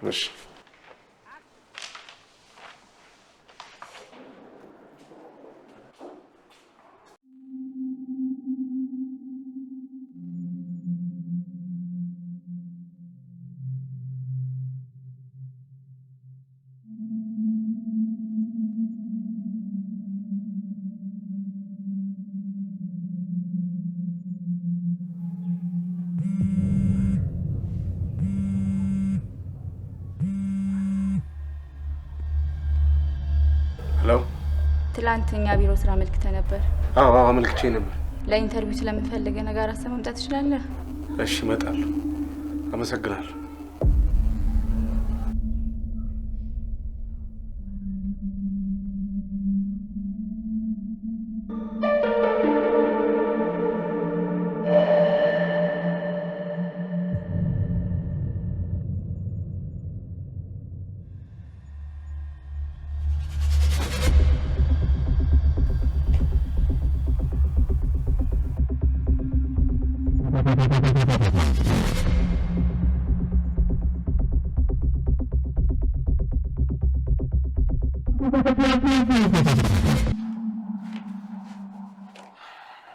Speaker 4: እሺ።
Speaker 10: ትላንትኛ ቢሮ ስራ አመልክተህ ነበር?
Speaker 4: አዎ አመልክቼ ነበር።
Speaker 10: ለኢንተርቪው ስለምፈልገ ነገር አሰብ መምጣት ትችላለህ?
Speaker 4: እሺ እመጣለሁ። አመሰግናለሁ።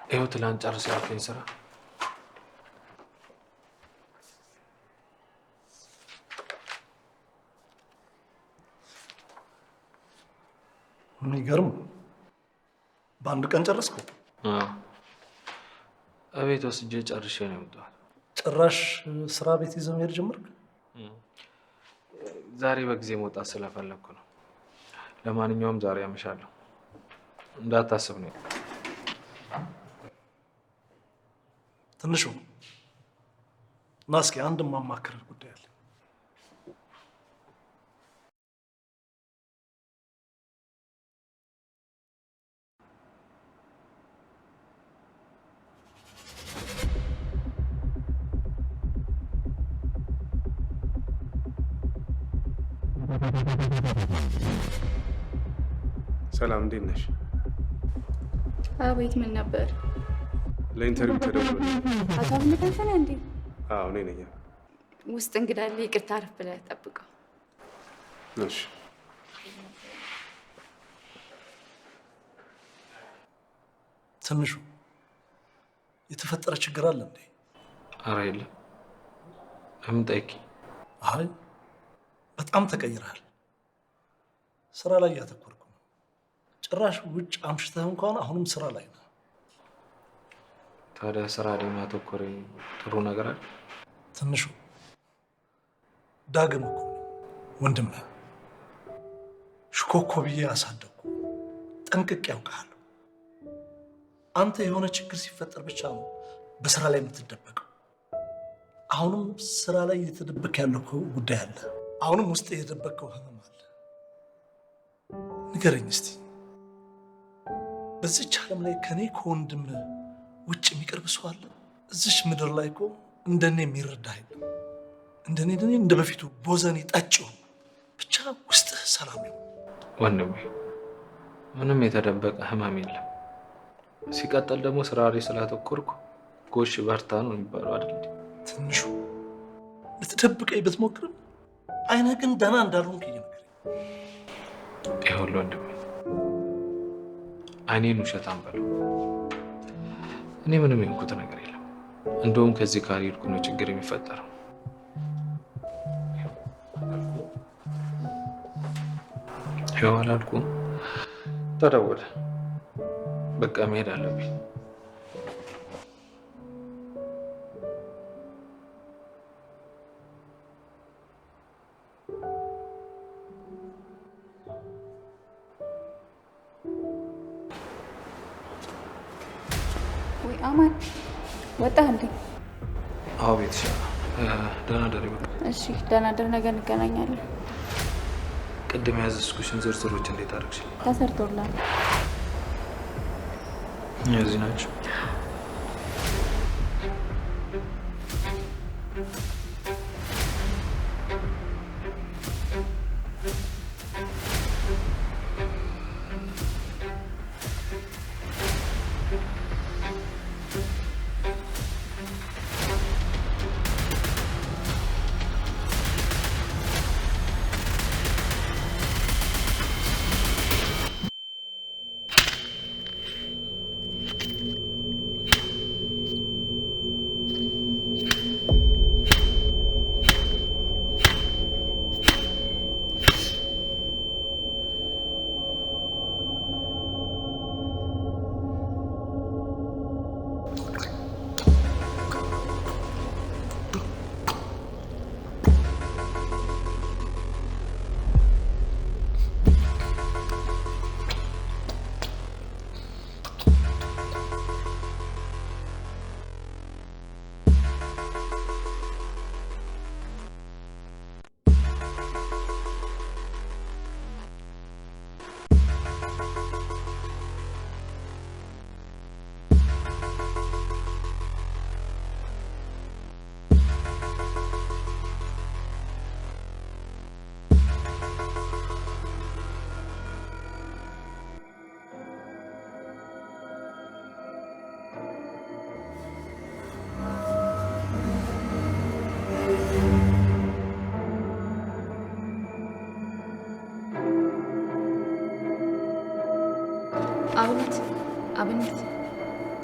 Speaker 1: ይኸው ትላንት ጨርስ ያልከኝ ስራ
Speaker 2: የሚገርም በአንድ ቀን ጨረስኩ።
Speaker 1: እቤት ወስጄ ጨርሼ ነው የመጣሁት።
Speaker 2: ጭራሽ ስራ ቤት ይዘህ መሄድ ጀመርክ?
Speaker 1: ዛሬ በጊዜ መውጣት ስለፈለግኩ ነው። ለማንኛውም ዛሬ አመሻለሁ፣ እንዳታስብ ነው።
Speaker 2: ትንሹ ና እስኪ አንድ ማማክርህ ጉዳይ አለ።
Speaker 4: ሰላም፣ እንዴት ነሽ?
Speaker 10: አቤት፣ ምን ነበር?
Speaker 4: ለኢንተርቪው ተደውሎ።
Speaker 10: አቶ አብነት ነህ እንዴ?
Speaker 4: አዎ እኔ ነኝ።
Speaker 10: ውስጥ እንግዳ አለ፣ ይቅርታ አረፍ ብለህ ጠብቀው።
Speaker 4: እሺ።
Speaker 2: ትንሹ የተፈጠረ ችግር አለ እንዴ?
Speaker 1: ኧረ የለም። ለምን ጠይቂ?
Speaker 2: አይ በጣም ተቀይረሃል። ስራ ላይ ያተኮርኩ ነው። ጭራሽ ውጭ አምሽተህ እንኳን አሁንም ስራ ላይ ነው።
Speaker 1: ታዲያ ስራ ላይ ማተኮር ጥሩ ነገር አለ?
Speaker 2: ትንሹ ዳግም እኮ ወንድም ነህ። ሽኮኮ ብዬ አሳደግኩ። ጠንቅቄ ያውቃለሁ። አንተ የሆነ ችግር ሲፈጠር ብቻ ነው በስራ ላይ የምትደበቀው። አሁንም ስራ ላይ እየተደበቅ ያለው ጉዳይ አለ። አሁንም ውስጥ የተደበቀው ህመም አለ። ንገረኝ እስቲ፣ በዚች ዓለም ላይ ከኔ ከወንድም ውጭ የሚቀርብ ሰው አለ? እዚች ምድር ላይ እኮ እንደኔ የሚረዳ የለም። እንደኔ እንደ በፊቱ ቦዘኔ ጠጪው ብቻ ውስጥህ ሰላም ነው።
Speaker 1: ወንድሜ ምንም የተደበቀ ህመም የለም። ሲቀጥል ደግሞ ስራ ላይ ስላተኮርኩ ጎሽ በርታ ነው የሚባለው አይደል?
Speaker 2: ትንሹ ልትደብቀኝ ብትሞክርም አይነህ ግን ደህና እንዳልሆንክ እየነገረኝ።
Speaker 1: ይኸውልህ ወንድሜ አይኔን ውሸታም በለው። እኔ ምንም የሆንኩት ነገር የለም። እንደውም ከዚህ ካልሄድኩ ነው ችግር የሚፈጠረው። ይኸው አላልኩም? ተደወለ። በቃ መሄድ አለብኝ።
Speaker 10: ወይ አማን ወጣህ እንዴ?
Speaker 1: አዎ ቤተሰብ ደህና ደር ይበሉ።
Speaker 10: እሺ ደህና ደር፣ ነገ እንገናኛለን።
Speaker 1: ቅድም ያዘዝኩሽን ዝርዝሮች እንዴት አደረግሽ?
Speaker 10: ተሰርቶላል።
Speaker 1: እዚህ ናቸው።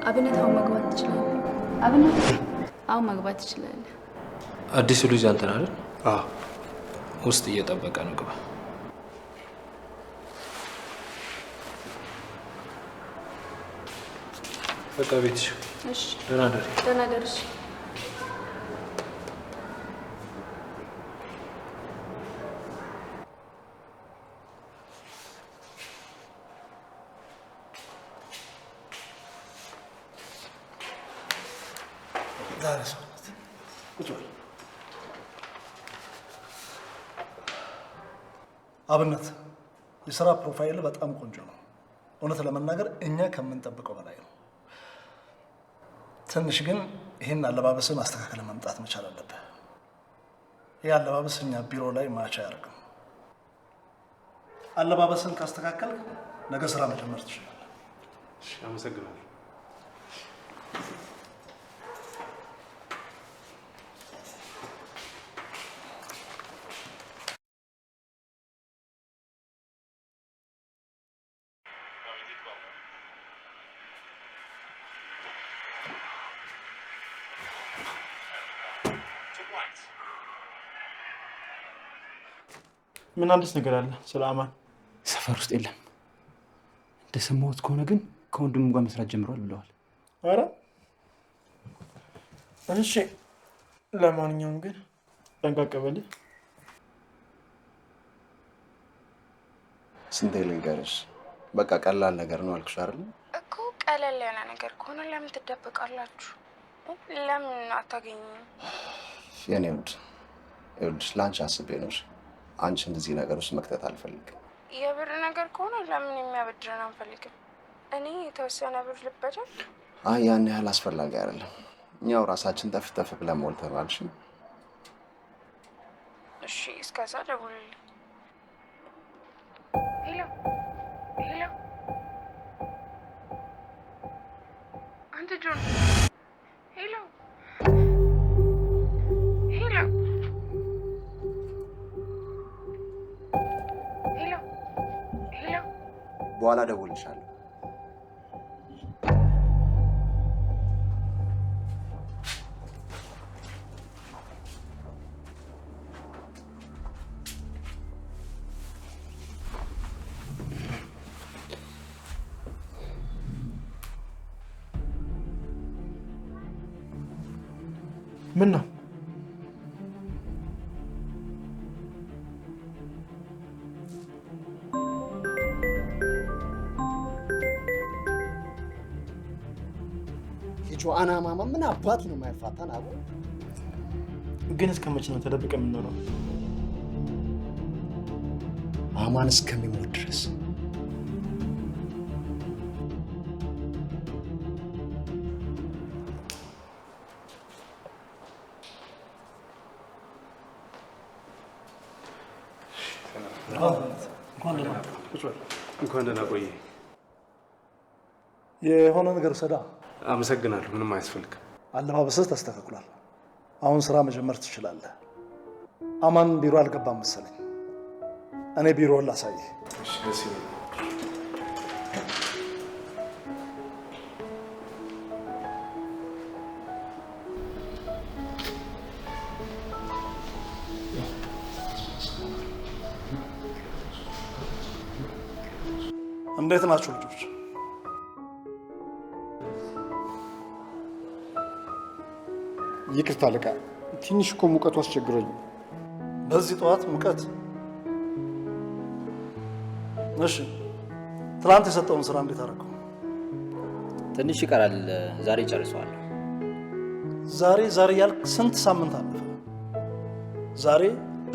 Speaker 10: አብነት አሁን መግባት ትችላለህ። አብነት አሁን መግባት ትችላለህ።
Speaker 1: አዲሱ ልጅ አንተን አይደል? አዎ። ውስጥ እየጠበቀ ነው። ግባ። በቃ ቤትሽ።
Speaker 10: እሺ።
Speaker 1: ደህና ደር።
Speaker 10: ደህና ደርሽ።
Speaker 2: አብነት የስራ ፕሮፋይል በጣም ቆንጆ ነው። እውነት ለመናገር እኛ ከምንጠብቀው በላይ ነው። ትንሽ ግን ይህን አለባበስን ማስተካከል መምጣት መቻል አለብህ። ይህ አለባበስ እኛ ቢሮ ላይ ማቻ አያደርግም። አለባበስን ካስተካከል ነገ ስራ መጀመር ትችላለህ።
Speaker 4: አመሰግናለሁ።
Speaker 13: ምን አዲስ ነገር አለ ስለ አማን?
Speaker 8: ሰፈር ውስጥ የለም። እንደሰማሁት ከሆነ ግን ከወንድሙ ጋር መስራት ጀምሯል ብለዋል።
Speaker 13: አረ እሺ፣ ለማንኛውም ግን ጠንቀቅ በል።
Speaker 6: ስንቴ ልንገርሽ? በቃ ቀላል ነገር ነው አልኩሽ አይደል?
Speaker 3: እኮ ቀለል ያለ ነገር ከሆነ ለምን ትደበቃላችሁ? ለምን አታገኙም?
Speaker 6: የኔ ውድ ይኸውልሽ፣ ለአንቺ አስቤ ነው። አንቺ እንደዚህ ነገር ውስጥ መክተት አልፈልግም።
Speaker 3: የብር ነገር ከሆነ ለምን የሚያበድረን አንፈልግም? እኔ የተወሰነ ብር ልበደር?
Speaker 6: አይ ያን ያህል አስፈላጊ አይደለም። እኛው ራሳችን ተፍ ብለን ሞልተናል።
Speaker 3: እሺ እስከዛ ደውልልኝ። ሄሎ ሄሎ፣ አንተ ጆን። ሄሎ ሄሎ ሄሎ ሄሎ፣
Speaker 6: በኋላ ደውልልሻለሁ።
Speaker 2: ምን ነው?
Speaker 14: የጆአና ማማ ምን አባት ነው የማይፋታን? አቦ
Speaker 2: ግን እስከ መቼ ነው ተደብቀ የምንኖረው?
Speaker 14: አማን እስከሚሞት ድረስ።
Speaker 4: እንኳን ደህና ቆየ።
Speaker 2: የሆነ ነገር ሰዳ።
Speaker 4: አመሰግናለሁ። ምንም አያስፈልግም።
Speaker 2: አለባበስህ ተስተካክሏል። አሁን ስራ መጀመር ትችላለህ። አማን ቢሮ አልገባም መሰለኝ። እኔ ቢሮውን ላሳይህ።
Speaker 4: እሺ፣ ደስ ይላል።
Speaker 2: እንዴት ናችሁ ልጆች?
Speaker 13: ይቅርታ አለቃ፣ ትንሽ እኮ ሙቀቱ አስቸግሮኝ።
Speaker 2: በዚህ ጠዋት ሙቀት? እሺ፣ ትላንት የሰጠውን ስራ እንዴት አደረገው?
Speaker 15: ትንሽ ይቀራል። ዛሬ ጨርሰዋል።
Speaker 2: ዛሬ ያልክ ስንት ሳምንት አለፈ? ዛሬ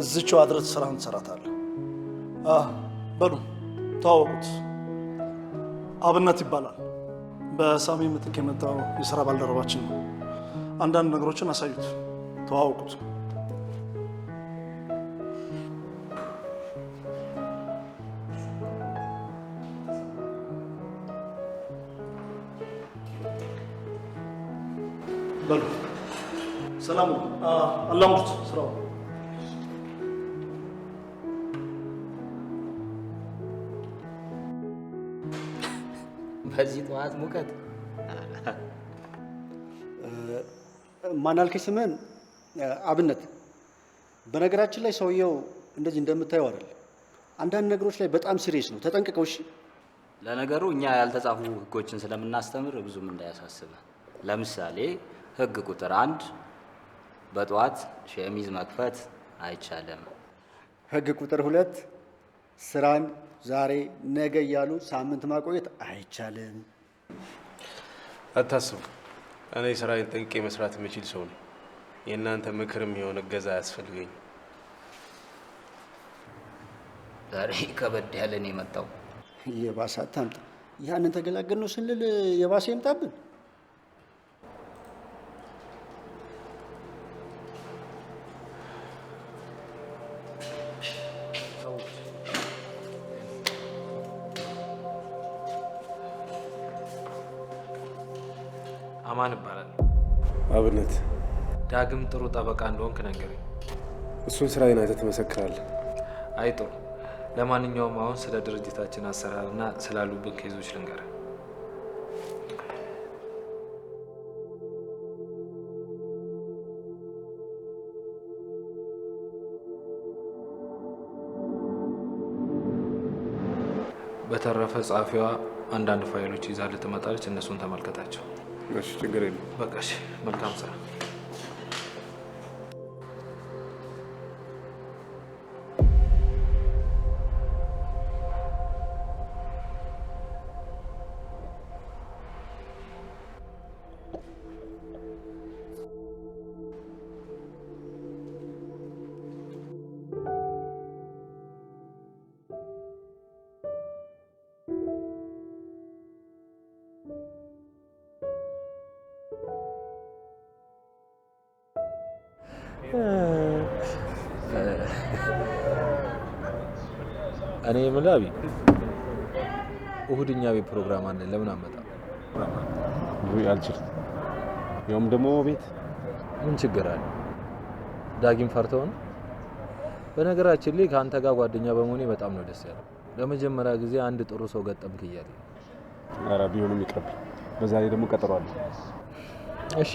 Speaker 2: እዚችው አድረት ስራህን ትሰራታለህ። በሉ ተዋወቁት። አብነት ይባላል። በሳሚ ምትክ የመጣው የሥራ ባልደረባችን ነው። አንዳንድ ነገሮችን አሳዩት፣ ተዋወቁት። በሉ ሰላም አላሙት ስራው።
Speaker 15: በዚህ ጠዋት ሙቀት?
Speaker 13: ማን አልከኝ ስምህን? አብነት። በነገራችን ላይ ሰውየው እንደዚህ እንደምታየው አይደል። አንዳንድ ነገሮች ላይ በጣም ሲሪየስ ነው። ተጠንቅቀው እሺ።
Speaker 15: ለነገሩ እኛ ያልተጻፉ ህጎችን ስለምናስተምር ብዙም እንዳያሳስበ። ለምሳሌ ህግ ቁጥር 1 በጠዋት ሸሚዝ መክፈት አይቻልም።
Speaker 13: ህግ ቁጥር 2 ስራን ዛሬ ነገ እያሉ ሳምንት ማቆየት አይቻልም።
Speaker 4: አታስቡ፣ እኔ ስራዬን ጠንቅቄ መስራት የምችል ሰው ነኝ። የእናንተ ምክርም የሆነ እገዛ አያስፈልገኝ።
Speaker 15: ዛሬ ከበድ ያለን የመጣው
Speaker 13: የባሰ አታምጣ። ያንን ተገላገል ነው ስንል የባሰ ይምጣብን።
Speaker 1: አማን ይባላል።
Speaker 4: አብነት።
Speaker 1: ዳግም ጥሩ ጠበቃ እንደሆንክ ነገረኝ።
Speaker 4: እሱን ስራዬን አይተህ ትመሰክራለህ።
Speaker 1: አይ ጥሩ። ለማንኛውም አሁን ስለ ድርጅታችን አሰራርና ስላሉብን ኬዞች ልንገርህ። በተረፈ ጸሐፊዋ አንዳንድ ፋይሎች ይዛ ልትመጣለች። እነሱን ተመልከታቸው።
Speaker 4: እሺ፣ ችግር የለም።
Speaker 1: በቃ እሺ፣ መልካም ስራ። እኔ የምልህ አቢ እሑድ እኛ ቤት ፕሮግራም አለ። ለምን አመጣ?
Speaker 4: ወይ አልችልም። ያውም ደግሞ ቤት
Speaker 1: ምን ችግር አለ? ዳጊም ፈርተው ነው። በነገራችን ላይ ከአንተ ጋር ጓደኛ በመሆኔ በጣም ነው ደስ ያለው። ለመጀመሪያ ጊዜ አንድ ጥሩ ሰው ገጠምክ እያለኝ።
Speaker 4: ኧረ ቢሆንም ይቅርብ። በዛ ላይ ደግሞ ቀጠሮ አለ።
Speaker 1: እሺ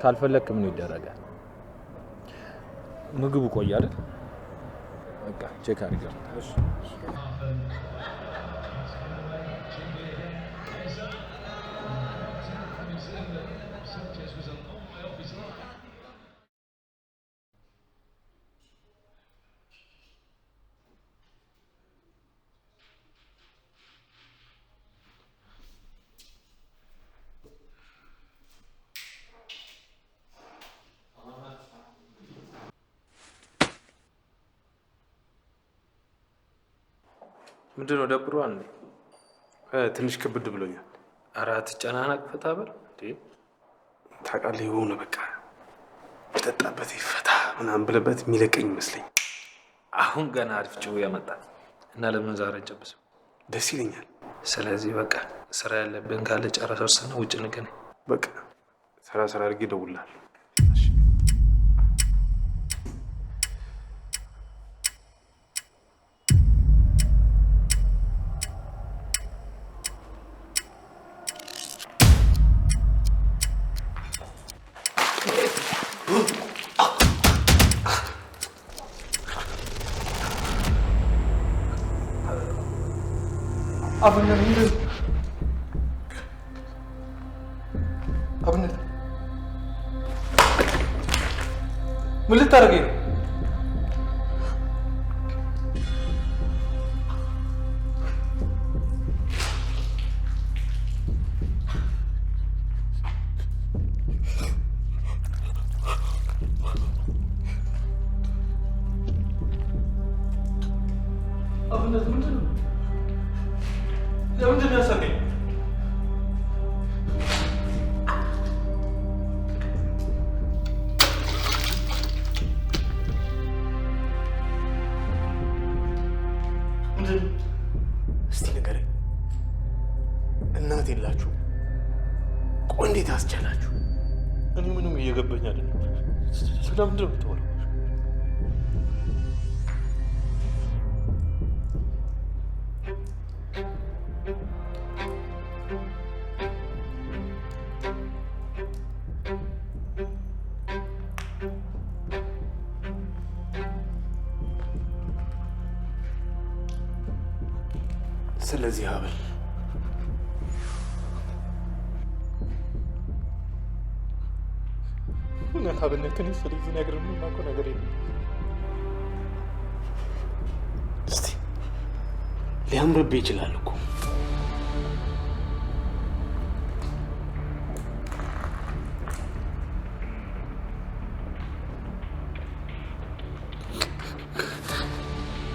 Speaker 1: ካልፈለክ ምን ይደረጋል? ምግቡ ቆይ አይደል? በቃ ቼክ አድርገው። እሺ ምንድነው ደብሯል?
Speaker 4: ትንሽ ክብድ ብሎኛል።
Speaker 1: ኧረ አትጨናነቅ፣ ፈታ በል እንዴ።
Speaker 4: ታውቃለህ የሆነ በቃ በጠጣበት ፈታ ምናምን ብለበት የሚለቀኝ ይመስለኝ።
Speaker 1: አሁን ገና አሪፍ ጭው ያመጣል እና ለምን ዛሬ ጨብሰው?
Speaker 4: ደስ ይለኛል።
Speaker 1: ስለዚህ በቃ ስራ ያለብን ካለ ጨረሰን ውጭ እንገናኝ።
Speaker 4: በቃ ስራ አድርጌ እደውልልሃለሁ።
Speaker 1: አብነት ምን ልታደርገኝ ነው? አብነት ምንድን ነው? ለምንድን ነው ያሳቀኝ?
Speaker 4: እስቲ ንገረኝ፣ እናት የላችሁ? ቆይ እንዴት አስቻላችሁ?
Speaker 1: እኔ ምንም እየገባኝ አይደለም። ስለምንድን ነው የምታወራው?
Speaker 4: ስለዚህ አበል
Speaker 1: እውነት አብነት ከኔ ስለዚህ ነገር ምን የማውቀው ነገር የለም።
Speaker 4: እስቲ ሊያምርብህ ይችላል እኮ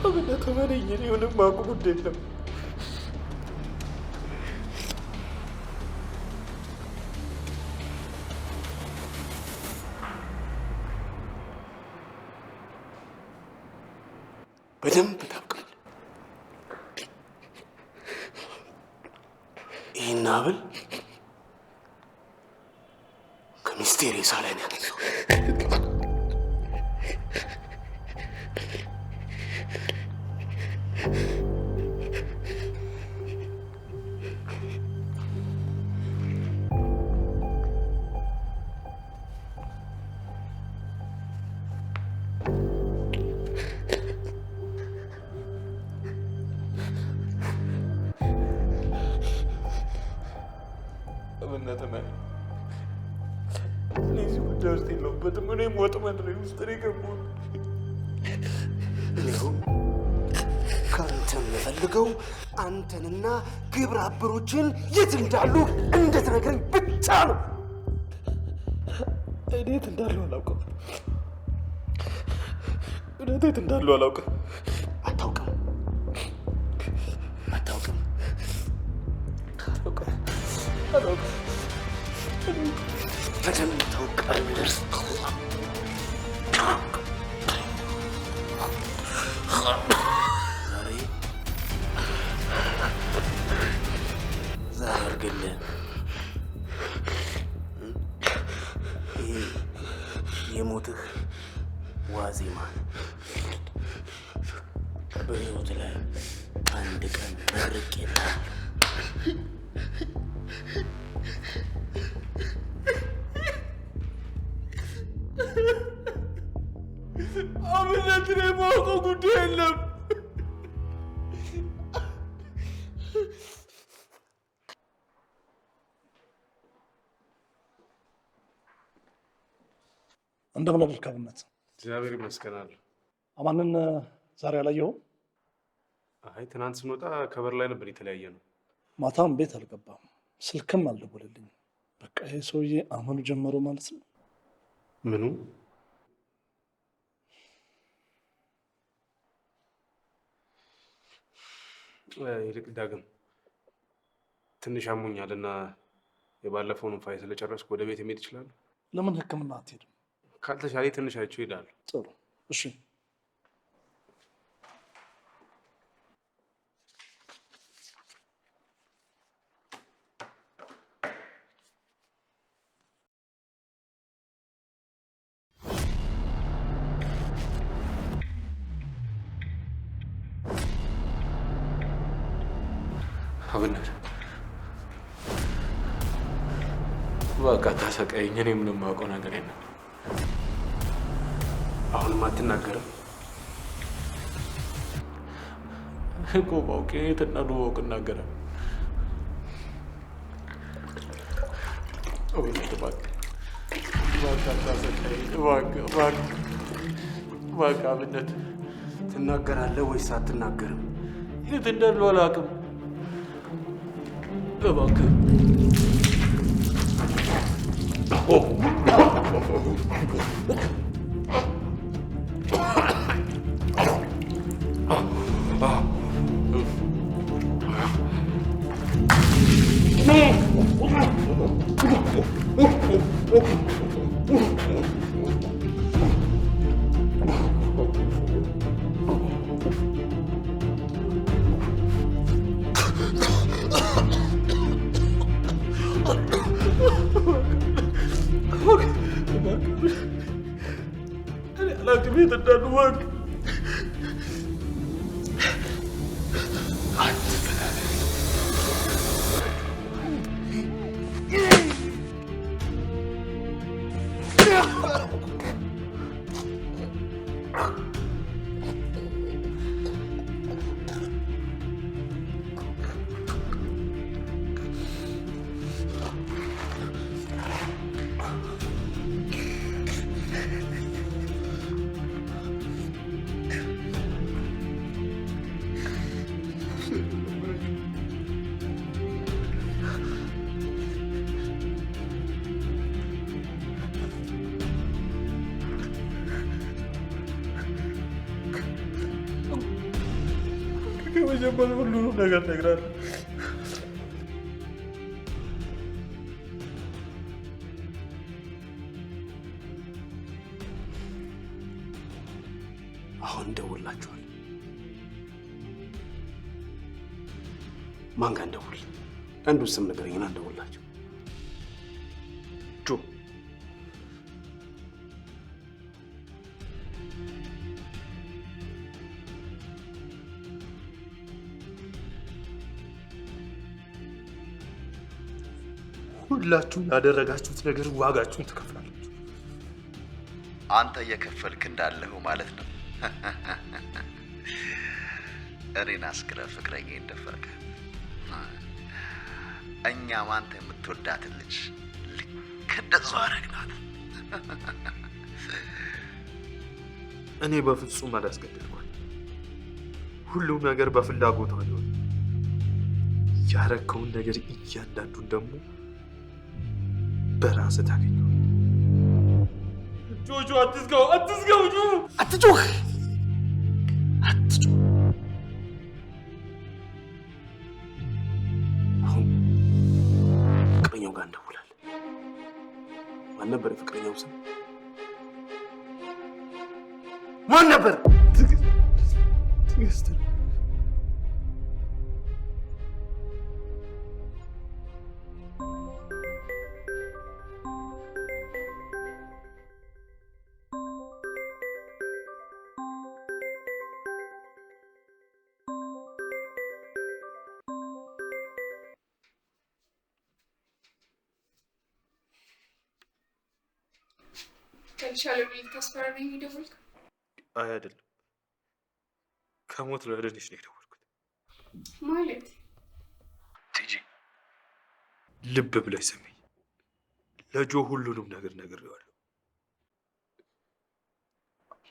Speaker 1: አብነት ተመረኝ። እኔ ምንም የማውቀው ጉዳይ የለም።
Speaker 4: በደንብ ታውቃለህ። ይህን ሀብል ከሚስቴ ሬሳ ላይ ነው ያገኘሁት።
Speaker 1: እዚህ ጉዳይ ውስጥ የለሁበትም። እኔም ወጥመድ ውስጥ ነው የገባሁት።
Speaker 6: እኔው ከአንተ የምፈልገው አንተንና ግብረ አበሮችን የት እንዳሉ እንድትነግረኝ ብቻ ነው።
Speaker 1: እኔ የት እንዳሉ አላውቅም። እውነት የት እንዳሉ አላውቅም።
Speaker 6: አታውቅም? አታውቅም?
Speaker 1: አላውቅም።
Speaker 6: በደንብ ታውቃለህ።
Speaker 4: የሞትህ ዋዜማ በሕይወት ላይ አንድ ቀን መርቄ
Speaker 11: አብነትን የማውቀው ጉዳይ የለም።
Speaker 2: እንደምን አደርክ አብነት?
Speaker 4: እግዚአብሔር ይመስገናል።
Speaker 2: አማንን ዛሬ አላየኸውም?
Speaker 4: አይ ትናንት ስንወጣ ከበር ላይ ነበር የተለያየ ነው።
Speaker 2: ማታም ቤት አልገባም፣ ስልክም አልደወለልኝም። በቃ ይሄ ሰውዬ አመሉ ጀመሩ ማለት ነው።
Speaker 4: ምኑ? ይልቅ ዳግም ትንሽ አሞኛል እና የባለፈውን ፋይል ስለጨረስኩ ወደ ቤት መሄድ እችላለሁ?
Speaker 2: ለምን ሕክምና አትሄድም?
Speaker 4: ካልተሻለ ትንሽ አይቼው እሄዳለሁ።
Speaker 2: ጥሩ እሺ።
Speaker 4: አብነት በቃ ታሰቃይኝ። እኔ ምንም የማውቀው ነገር የለም። አሁንም አትናገርም እኮ ባውቄ የትናዱ ወቅ እናገራል። አብነት እባክህ አታሰቃይኝ እባክህ። አብነት ትናገራለህ ወይስ አትናገርም? የት እንዳሉ አላውቅም። እባክህ ቤት እንዳሉ እባክህ ከመጀመሪያ ሁሉንም ነገር እነግርሃለሁ። አሁን እንደውላችኋል። ማን ጋር እንደውል? አንዱን ስም ንገረኝና እንደውላቸው። ጆ ሁላችሁም ላደረጋችሁት ነገር ዋጋችሁን ትከፍላላችሁ።
Speaker 6: አንተ እየከፈልክ እንዳለኸው ማለት ነው። እኔን አስክረህ ፍቅረኛ እንደፈርከ እኛም አንተ የምትወዳትን ልጅ ልክ እንደዛው አደረግናት።
Speaker 9: እኔ በፍጹም አላስገደድኳት። ሁሉም ነገር በፍላጎቷ ነው። ያረከውን ነገር እያንዳንዱን ደግሞ በራስህ ታገኘው። ጆጆ አትዝጋው፣ ጆ
Speaker 2: አትጮህ።
Speaker 4: አሁን ፍቅረኛው ጋር እንደውላለን። ማን ነበር የፍቅረኛው ስም?
Speaker 2: ማን ነበር?
Speaker 4: ትዕግስት ነው።
Speaker 3: ከልሻለሁ ብለህ ልታስፈራራኝ የደወልክ?
Speaker 5: አይ አይደለም፣ ከሞት ላድንሽ ነው የደወልኩት።
Speaker 3: ማለት
Speaker 5: ቲጂ ልብ ብለሽ ስሚኝ። ለጆ ሁሉንም ነገር ነግሬዋለሁ።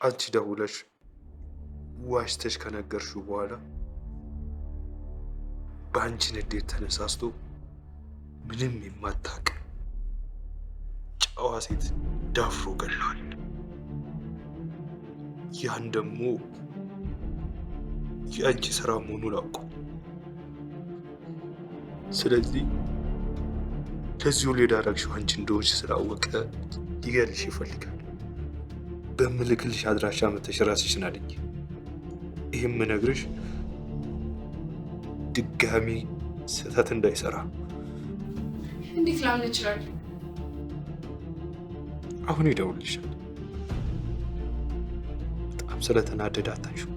Speaker 5: አንቺ ደውለሽ ዋሽተሽ ከነገርሽው በኋላ በአንቺ ንዴት ተነሳስቶ ምንም የማታውቅ ጨዋ ሴት ዳፍሮ ገድሏል። ያን ደግሞ የአንቺ ስራ መሆኑን አውቋል። ስለዚህ ለዚሁ የዳረግሽው አንቺ እንደሆንሽ ስላወቀ ሊገልሽ ይፈልጋል። በምልክልሽ አድራሻ መተሽ ራስሽን አድኝ። ይህም ምነግርሽ ድጋሚ ስህተት እንዳይሰራ።
Speaker 3: እንዴት ላምን እችላለሁ?
Speaker 5: አሁን ይደውልልሻል። በጣም ስለተናደደ አታንሺው።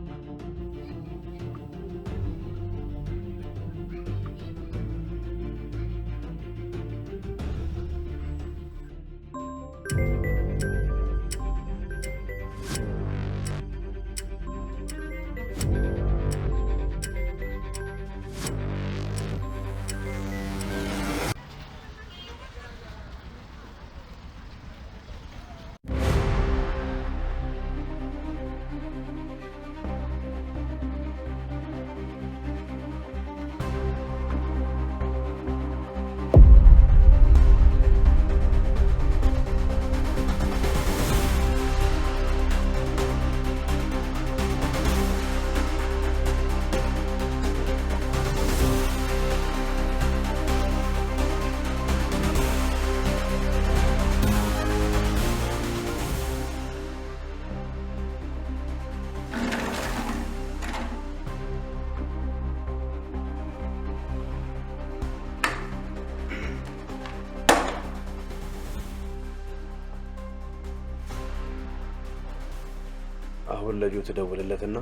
Speaker 4: አሁን ለጆ ትደውልለትና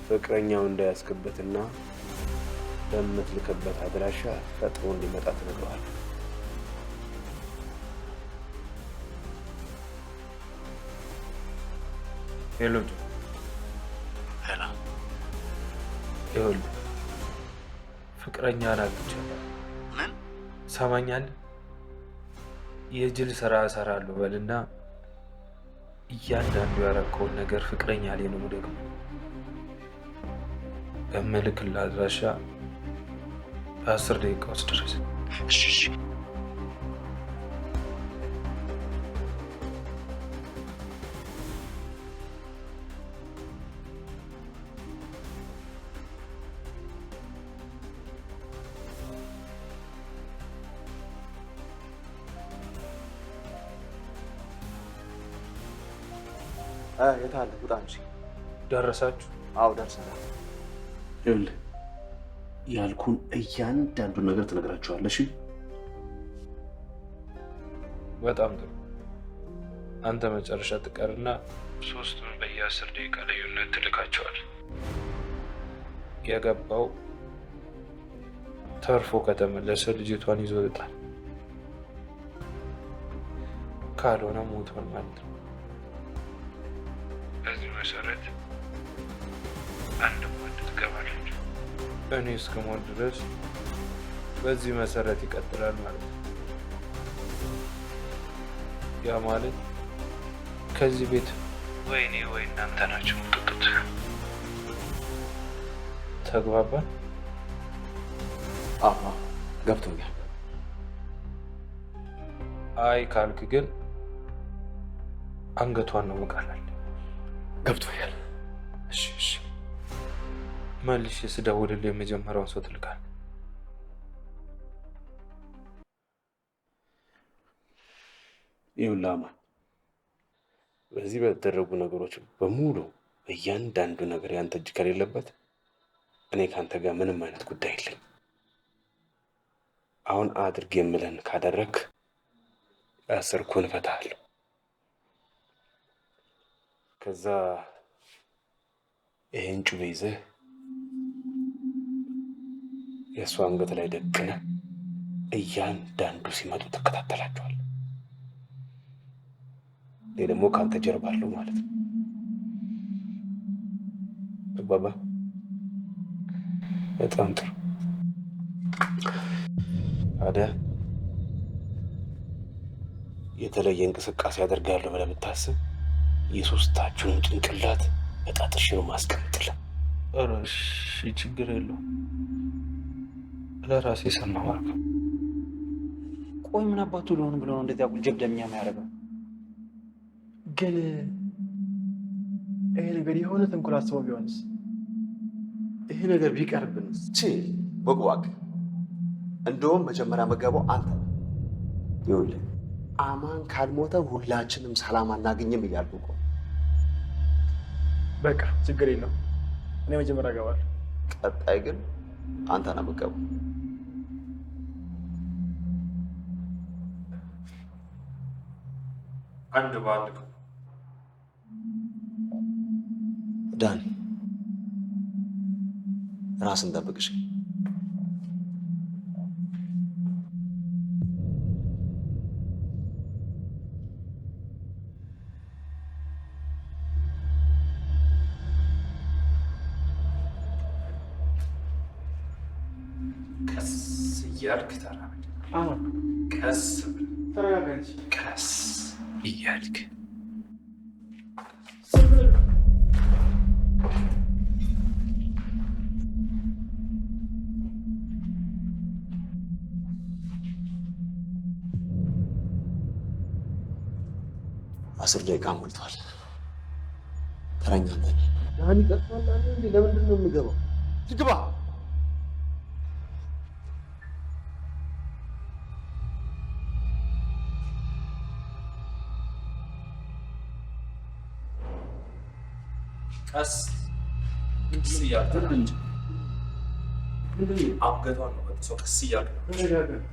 Speaker 4: ፍቅረኛው እንዳያስገበትና በምትልክበት አድራሻ ፈጥኖ እንዲመጣ ትነግረዋል።
Speaker 1: ሄሎ ጆ።
Speaker 4: ሄላ
Speaker 1: ይኸውልህ ፍቅረኛ አግኝቻለሁ።
Speaker 13: ምን
Speaker 1: ሰማኛለህ? የጅል ስራ እሰራለሁ በልና እያንዳንዱ ያረከውን ነገር ፍቅረኛ ላይ ነው ደግሞ በምልክልህ አድራሻ በ10 ደቂቃ ውስጥ ድረስ።
Speaker 13: እሺ እሺ።
Speaker 6: የት አለ? ውጣ እንጂ።
Speaker 1: ደረሳችሁ?
Speaker 6: አዎ ደርሰናል።
Speaker 4: ይኸውልህ ያልኩን እያንዳንዱን ነገር ትነግራቸዋለሽ።
Speaker 1: በጣም ጥሩ። አንተ መጨረሻ ትቀርና ሶስቱን በየ10 ደቂቃ ልዩነት ትልካቸዋል። የገባው ተርፎ ከተመለሰ ልጅቷን ይዞ ይወጣል። ካልሆነ ሞቷል ማለት ነው። በዚህ መሰረት አንድ ወንድ ትገባለች። እኔ እስክሞት ድረስ በዚህ መሰረት ይቀጥላል ማለት ነው። ያ ማለት ከዚህ ቤት ወይ እኔ ወይ እናንተ ናችሁ የምትወጡት። ተግባባን?
Speaker 6: አዎ ገብቶኛል።
Speaker 1: አይ ካልክ ግን አንገቷን ነው መቃላል።
Speaker 6: ገብቶኛል።
Speaker 1: እሺ እሺ። መልሼ ስደውልልህ የመጀመሪያውን ሰው ትልካለህ።
Speaker 4: ይኸውልህ አማን፣ በዚህ በተደረጉ ነገሮች በሙሉ እያንዳንዱ ነገር ያንተ እጅ ከሌለበት እኔ ካንተ ጋር ምንም አይነት ጉዳይ የለኝ። አሁን አድርግ የምልህን ካደረግ ያሰርኩህን እፈታሃለሁ። ከዛ ይህን ጩቤ ይዘህ የእሷ አንገት ላይ ደቅነህ እያንዳንዱ ሲመጡ ትከታተላቸዋል። እኔ ደግሞ ከአንተ ጀርባ አለው ማለት ነው። አባባ በጣም ጥሩ። ታዲያ የተለየ እንቅስቃሴ አደርጋለሁ ብለህ ብታስብ የሶስታችሁንም ጭንቅላት በጣጥሽ ነው ማስቀምጥልህ።
Speaker 1: ኧረ እሺ ችግር የለውም። ለራሴ ሰማሁ አልኩ።
Speaker 8: ቆይ ምን አባቱ ሊሆን ብሎ ነው እንደዚህ አጉል ጀብደኛ የሚያደርገው?
Speaker 16: ግን ይሄ ነገር የሆነ ተንኮል አስበው ቢሆንስ? ይሄ ነገር ቢቀርብንስ?
Speaker 6: በቁዋቅ እንደውም መጀመሪያ መገባው አንተ ይኸውልህ፣ አማን ካልሞተ ሁላችንም ሰላም አናገኝም እያልኩ እኮ።
Speaker 16: በቃ ችግር የለውም፣ እኔ መጀመሪያ እገባለሁ።
Speaker 6: ቀጣይ ግን አንተ ነህ የምትገባው።
Speaker 1: አንድ በአንድ
Speaker 6: ዳን ራስን ጠብቅሽ።
Speaker 1: ቀስ እያልክ ተራመድ። ቀስ
Speaker 16: ተረጋጋች።
Speaker 1: ቀስ እያልክ
Speaker 6: አስር ደቂቃ ሞልቷል። ተረኛ አንተ ነህ። ዳኒ ቀጥቷል። እንዴ ለምንድን ነው የምገባው? ግባ።
Speaker 1: ቀስ እያልክ እንጂ አንገቷን ነው በጥሶ ቀስ እያልክ ነው።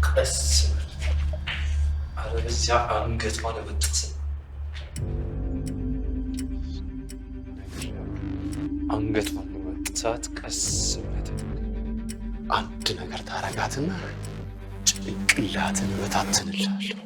Speaker 1: ቀስ አለበዚያ አንገቷን ለበጥስ አንገቷን ለበጥሳት ቀስ ብለህ
Speaker 6: አንድ ነገር ታረጋትና ጭንቅላትን በታትንልሃለሁ።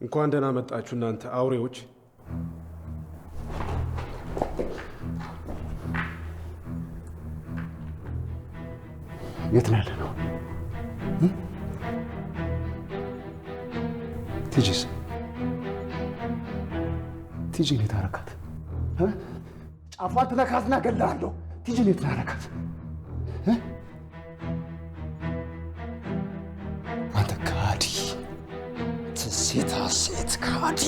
Speaker 4: እንኳን ደህና መጣችሁ እናንተ አውሬዎች።
Speaker 6: የት ነው ያለነው? ቲጂስ? ቲጂን የት አደረካት? ጫፏን ትነካትና እገልሃለሁ። ቲጂን የት አደረካት? አንተ ካዲ! ሴታ ሴት ካዲ!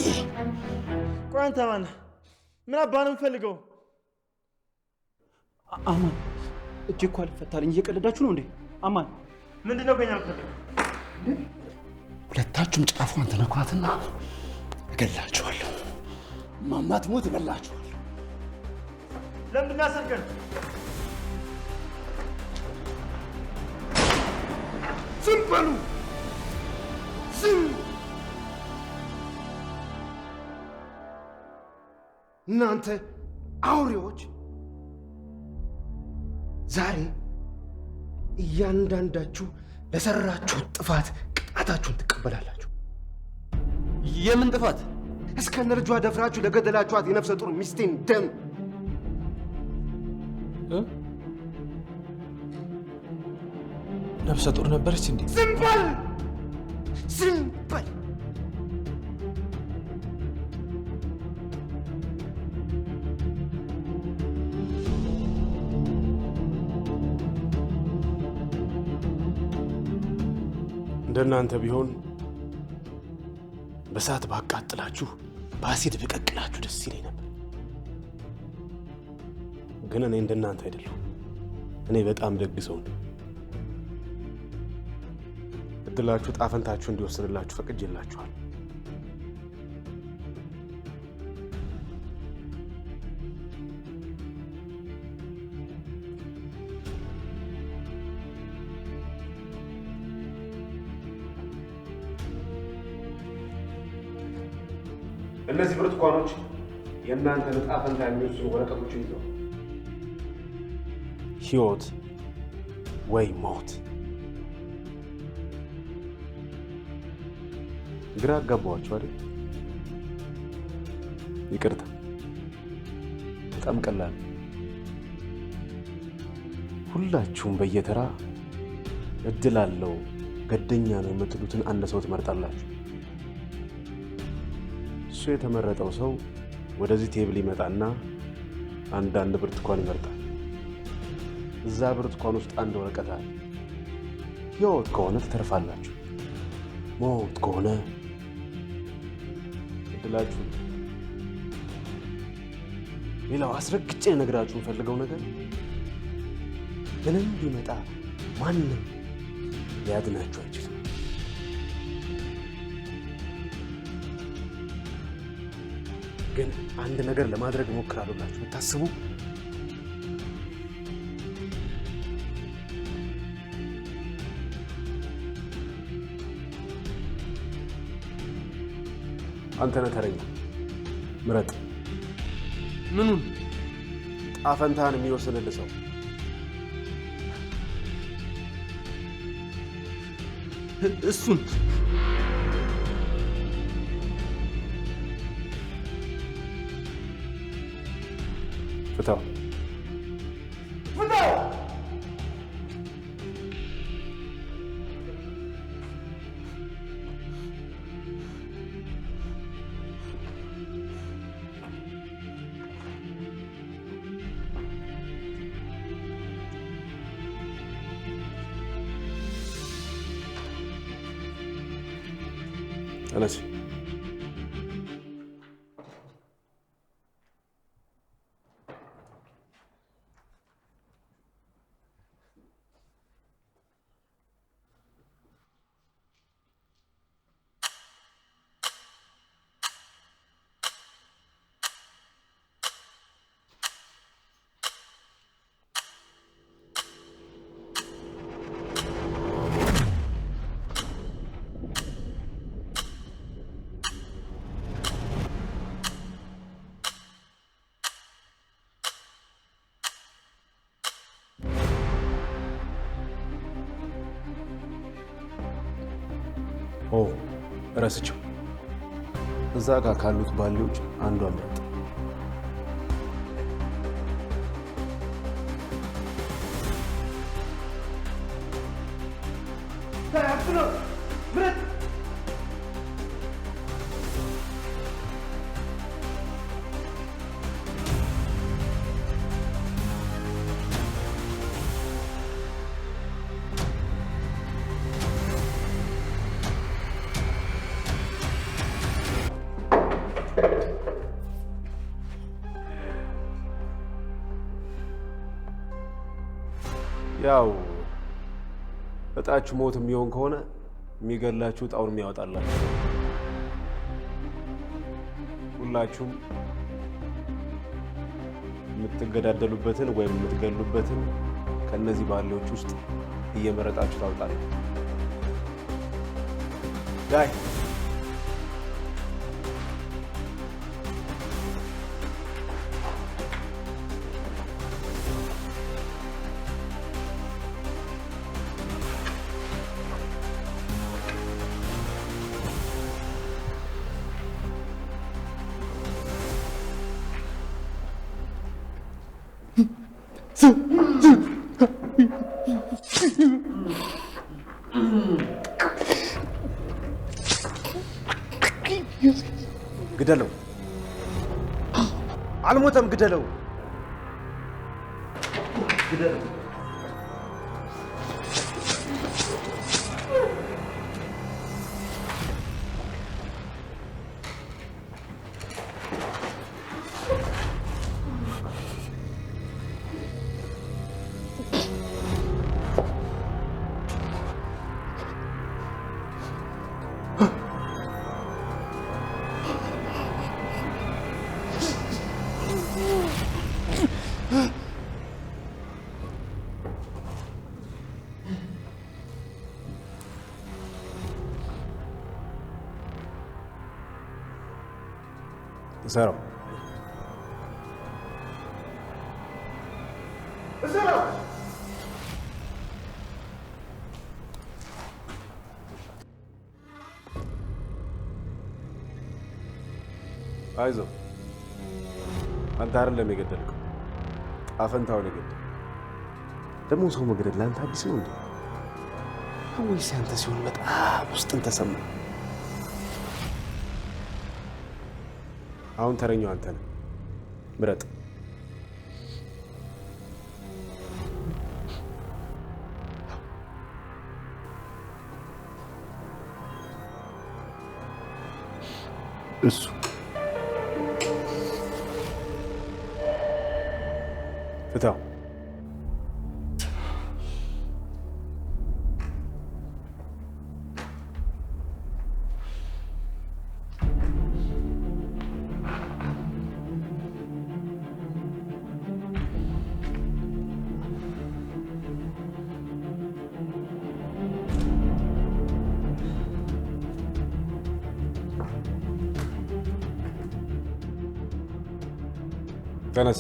Speaker 16: ቆይ አንተ ማን? ምን አባህ ነው የምፈልገው?
Speaker 8: አማን እጄ እኮ አልፈታልኝ። እየቀለዳችሁ ነው እንዴ? አማን
Speaker 16: ምንድን ነው ከኛ የምትፈልገው?
Speaker 6: ሁለታችሁም ጫፏን ትነኳትና እገላችኋለሁ። ማማት ሞት እገላችኋለሁ።
Speaker 16: ለምንድን ነው ያሰርከን?
Speaker 6: ዝም በሉ! ዝም! እናንተ አውሬዎች ዛሬ እያንዳንዳችሁ ለሰራችሁት ጥፋት ቅጣታችሁን ትቀበላላችሁ።
Speaker 8: የምን ጥፋት?
Speaker 6: እስከነ ልጇ ደፍራችሁ ለገደላችኋት የነፍሰ ጡር ሚስቴን ደም
Speaker 9: ነፍሰ ጡር ነበረች እንዴ?
Speaker 11: ዝም በል! ዝም በል!
Speaker 4: እንደናንተ ቢሆን በሳት ባቃጥላችሁ በአሲድ ብቀቅላችሁ ደስ ይለኝ ነበር። ግን እኔ እንደናንተ አይደለሁ። እኔ በጣም ደግ ሰው ነኝ። እድላችሁ ጣፈንታችሁ እንዲወስንላችሁ ፈቅጄላችኋል። እነዚህ ብርቱካኖች የእናንተን ዕጣ ፈንታ የሚወስኑ ወረቀቶችን ይዘው ሕይወት ወይ ሞት። ግራ አጋባኋችሁ አይደል? ይቅርታ፣ በጣም ቀላል። ሁላችሁም በየተራ እድል አለው ገደኛ ነው የምትሉትን አንድ ሰው ትመርጣላችሁ። እሱ የተመረጠው ሰው ወደዚህ ቴብል ይመጣና አንዳንድ ብርቱካን ይመርጣል። እዛ ብርቱካን ውስጥ አንድ ወረቀት አለ። ሕይወት ከሆነ ትተርፋላችሁ፣ ሞት ከሆነ እድላችሁ። ሌላው አስረግጬ ነግራችሁ የምፈልገው ነገር ምንም ቢመጣ ማንም ሊያድናችሁ አይችልም። ግን አንድ ነገር ለማድረግ እሞክራለሁ ብላችሁ ብታስቡ አንተ ነህ ተረኛ። ምረጥ።
Speaker 9: ምኑን?
Speaker 4: ጣፈንታን የሚወስንልህ ሰው።
Speaker 9: እሱን
Speaker 4: ፍታው።
Speaker 11: ፍታው!
Speaker 4: ተነስ። ረስቸው። እዛ ጋር ካሉት ባሌዎች አንዷን መርጥ።
Speaker 11: ምረጥ!
Speaker 4: ያው እጣችሁ ሞት የሚሆን ከሆነ የሚገላችሁ እጣውን የሚያወጣላችሁ። ሁላችሁም የምትገዳደሉበትን ወይም የምትገሉበትን ከነዚህ ባሌዎች ውስጥ እየመረጣችሁ ታውጣላችሁ። ዳይ
Speaker 6: ግደለው። አልሞተም፣ ግደለው። ግደለው።
Speaker 4: Zero.
Speaker 11: Zero.
Speaker 4: አይዞህ አንተ አይደለም የገደልከው፣ አፈንታውን የገደልከው። ደግሞ ሰው መግደል ለአንተ አዲስ ነው እንዴ? ወይስ ያንተ ሲሆን በጣም ውስጥን ተሰማ? አሁን ተረኛው አንተ ነህ። ምረጥ።
Speaker 6: እሱ
Speaker 4: ፍታው። ተነስ።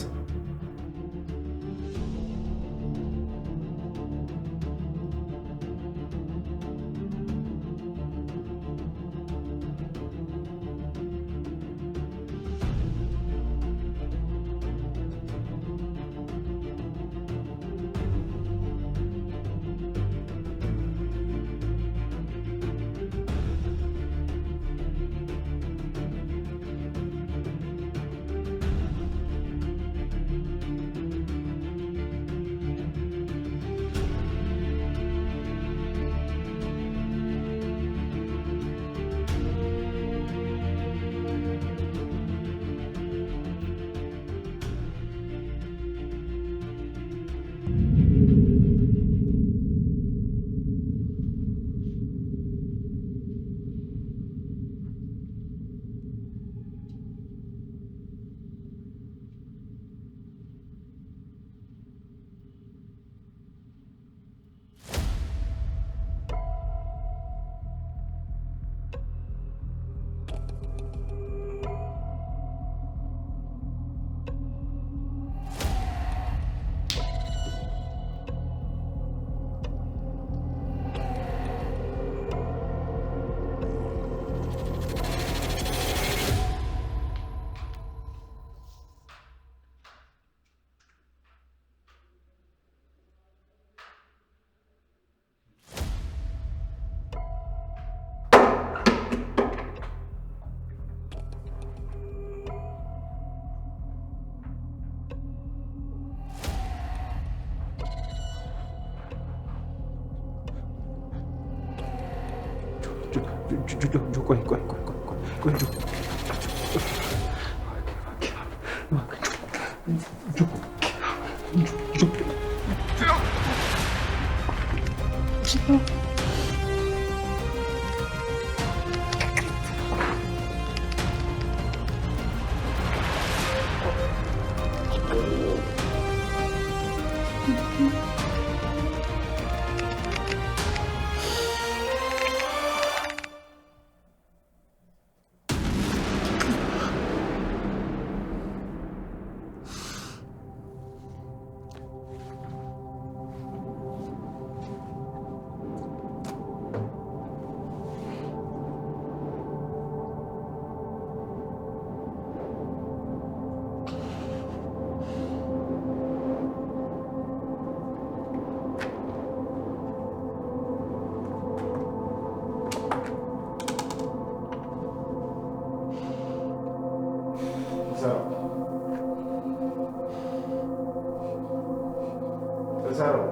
Speaker 4: እሰረው።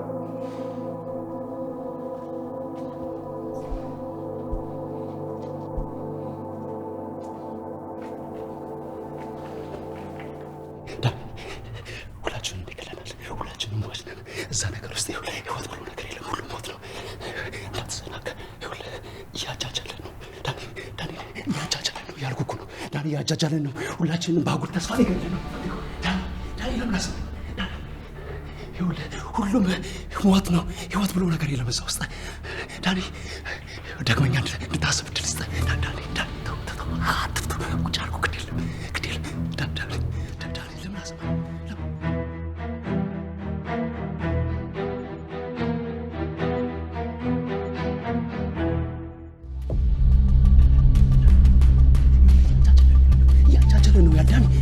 Speaker 14: ሁላችንም ይገለናል። ሁላችንም ሟች ነን። እዛ ነገር ውስጥ ህይወት ብሎ ነገር የለም። ሁሉም ሞት ነው። እንዳትዘናጋ። ይኸውልህ እያጃጃለን ነው ዳኒ፣ እያጃጃለን ነው ያልኩህ እኮ ነው ዳኒ፣ እያጃጃለን ነው። ሁላችንም በአጉል ተስፋ ላይ ገለን ነው ዳኒ። ለምን አስብ ይኸውልህ ሁሉም ሞት ነው። ህይወት ብሎ ነገር የለም እዛ ውስጥ ዳኒ። ደግመኛ እንድታስብ እድል ስጥ ዳኒ። ተው አትፍቱ። ቁጭ አልኩህ። ግድ የለም ዳኒ፣ ለምን አስብ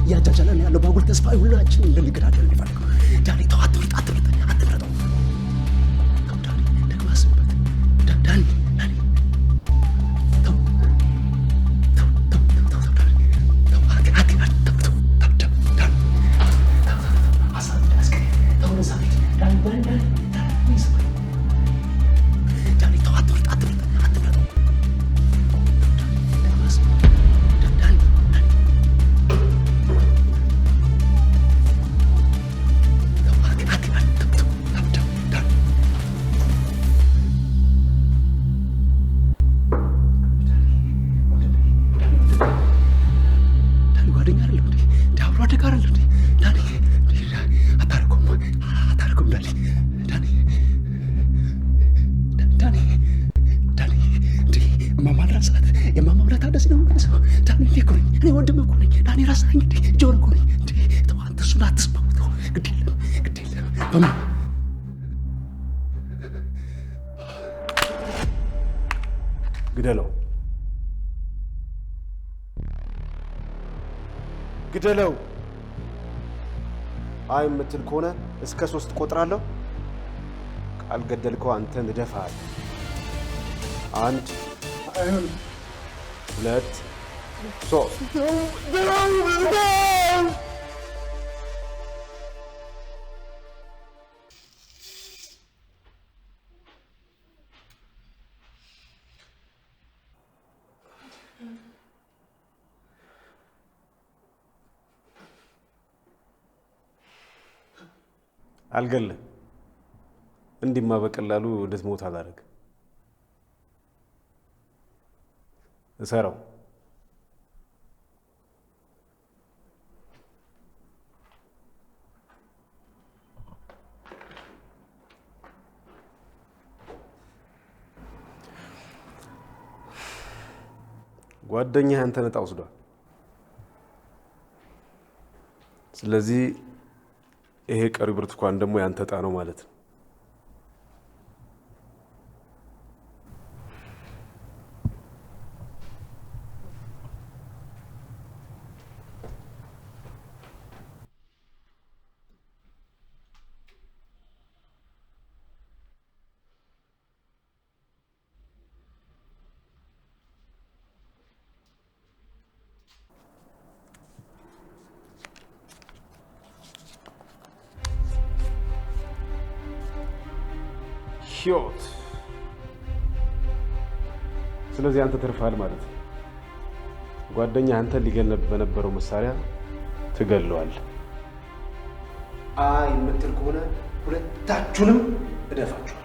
Speaker 14: እያጃጃለ ነው ያለው። በአጉል ተስፋ ሁላችን እንድንገዳደል የሚፈልገው ዳኒ። ተው አትምረጠው። ተው ዳኒ፣ ደግመህ አስብበት ዳኒ።
Speaker 4: ግደለው። አይ የምትል ከሆነ እስከ 3 ቆጥራለሁ። ቃል ገደልከው አንተን እደፋለሁ። 1 2 3 አልገልም። እንዲማ በቀላሉ እንድትሞት አላደርግ። እሰረው። ጓደኛህ አንተን ዕጣ ወስዷል። ስለዚህ ይሄ ቀሪ ብርቱካን ደግሞ ያንተ ዕጣ ነው ማለት ነው። ህይወት። ስለዚህ አንተ ትርፋል ማለት ነው። ጓደኛ አንተ ሊገል በነበረው መሳሪያ ትገለዋለህ።
Speaker 14: አይ የምትል ከሆነ ሁለታችሁንም እደፋችኋለሁ።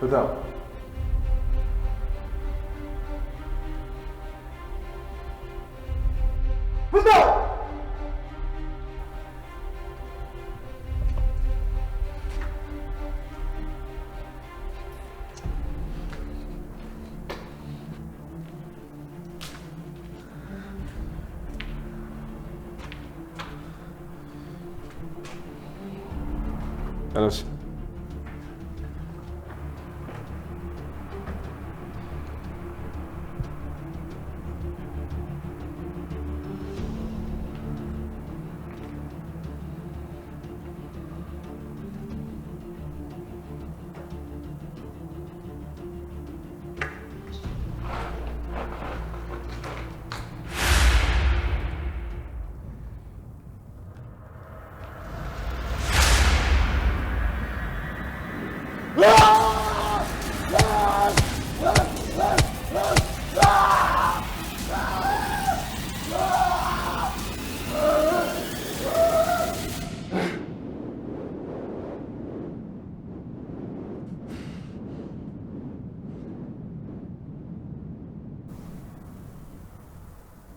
Speaker 4: ፍታው። ተነስ።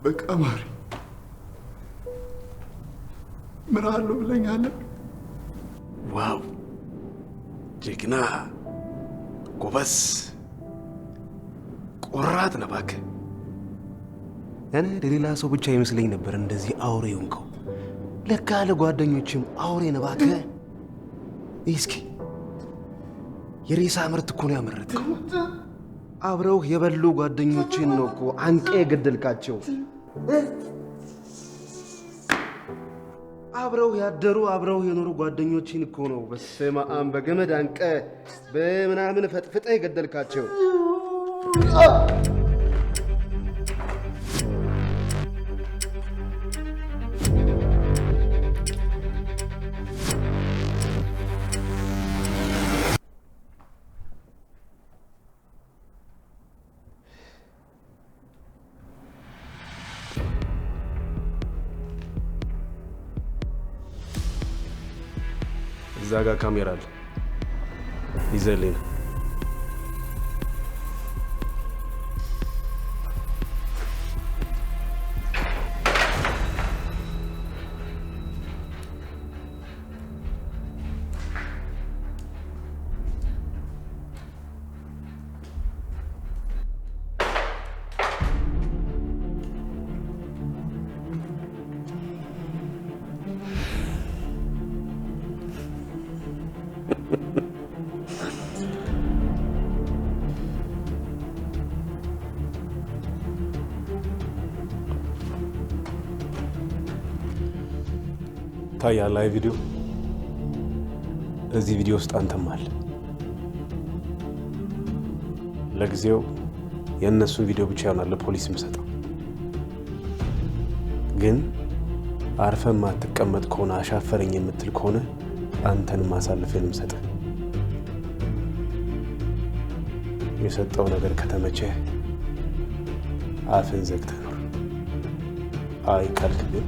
Speaker 6: በቃ ማሪ ምን አለው ብለኛል።
Speaker 4: ዋው ጀግና ጎበዝ ቆራጥ ነህ እባክህ። እኔ ለሌላ ሰው ብቻ ይመስለኝ ነበር እንደዚህ አውሬ ሆንከው። ለካ ለጓደኞችም አውሬ ነህ እባክህ። እስኪ የሬሳ ምርት እኮ ነው ያመረትከው። አብረው የበሉ ጓደኞችን ነው እኮ አንቄ የገደልካቸው። አብረው ያደሩ አብረው የኖሩ ጓደኞችን እኮ ነው በስመ አብ በገመድ አንቀ በምናምን ፈጥፍጠ የገደልካቸው። እዛ ጋር ካሜራ አለ፣ ይዘልኝ ነው። ታያለህ ቪዲዮ። እዚህ ቪዲዮ ውስጥ አንተም አለ። ለጊዜው የእነሱን ቪዲዮ ብቻ ይሆናል ለፖሊስ የምሰጠው። ግን አርፈ ማትቀመጥ ከሆነ አሻፈረኝ የምትል ከሆነ አንተንም አሳልፈን የምሰጠው። የሰጠው ነገር ከተመቸ አፍን ዘግተህ ኖር። አይ ካልክ ግን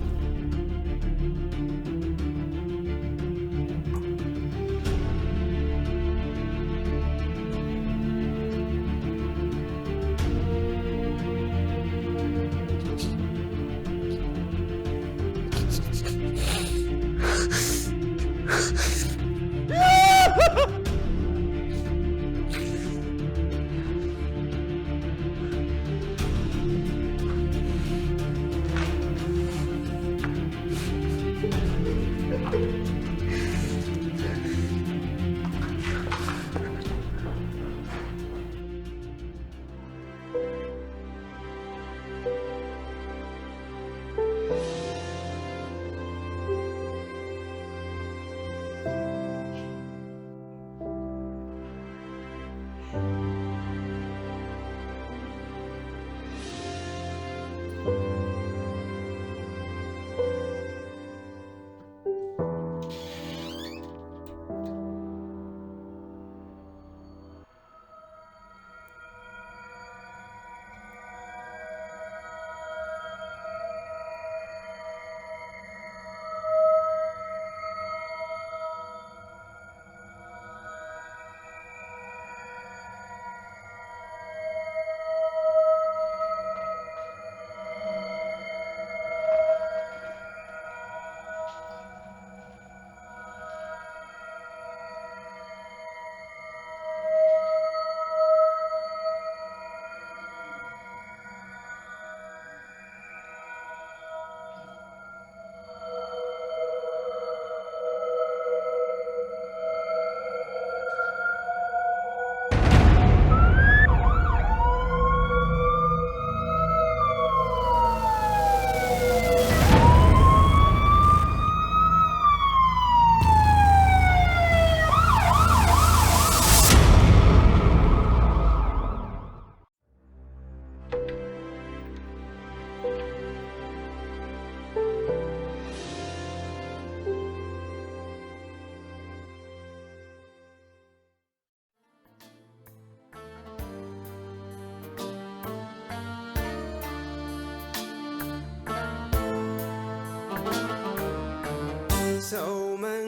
Speaker 17: So many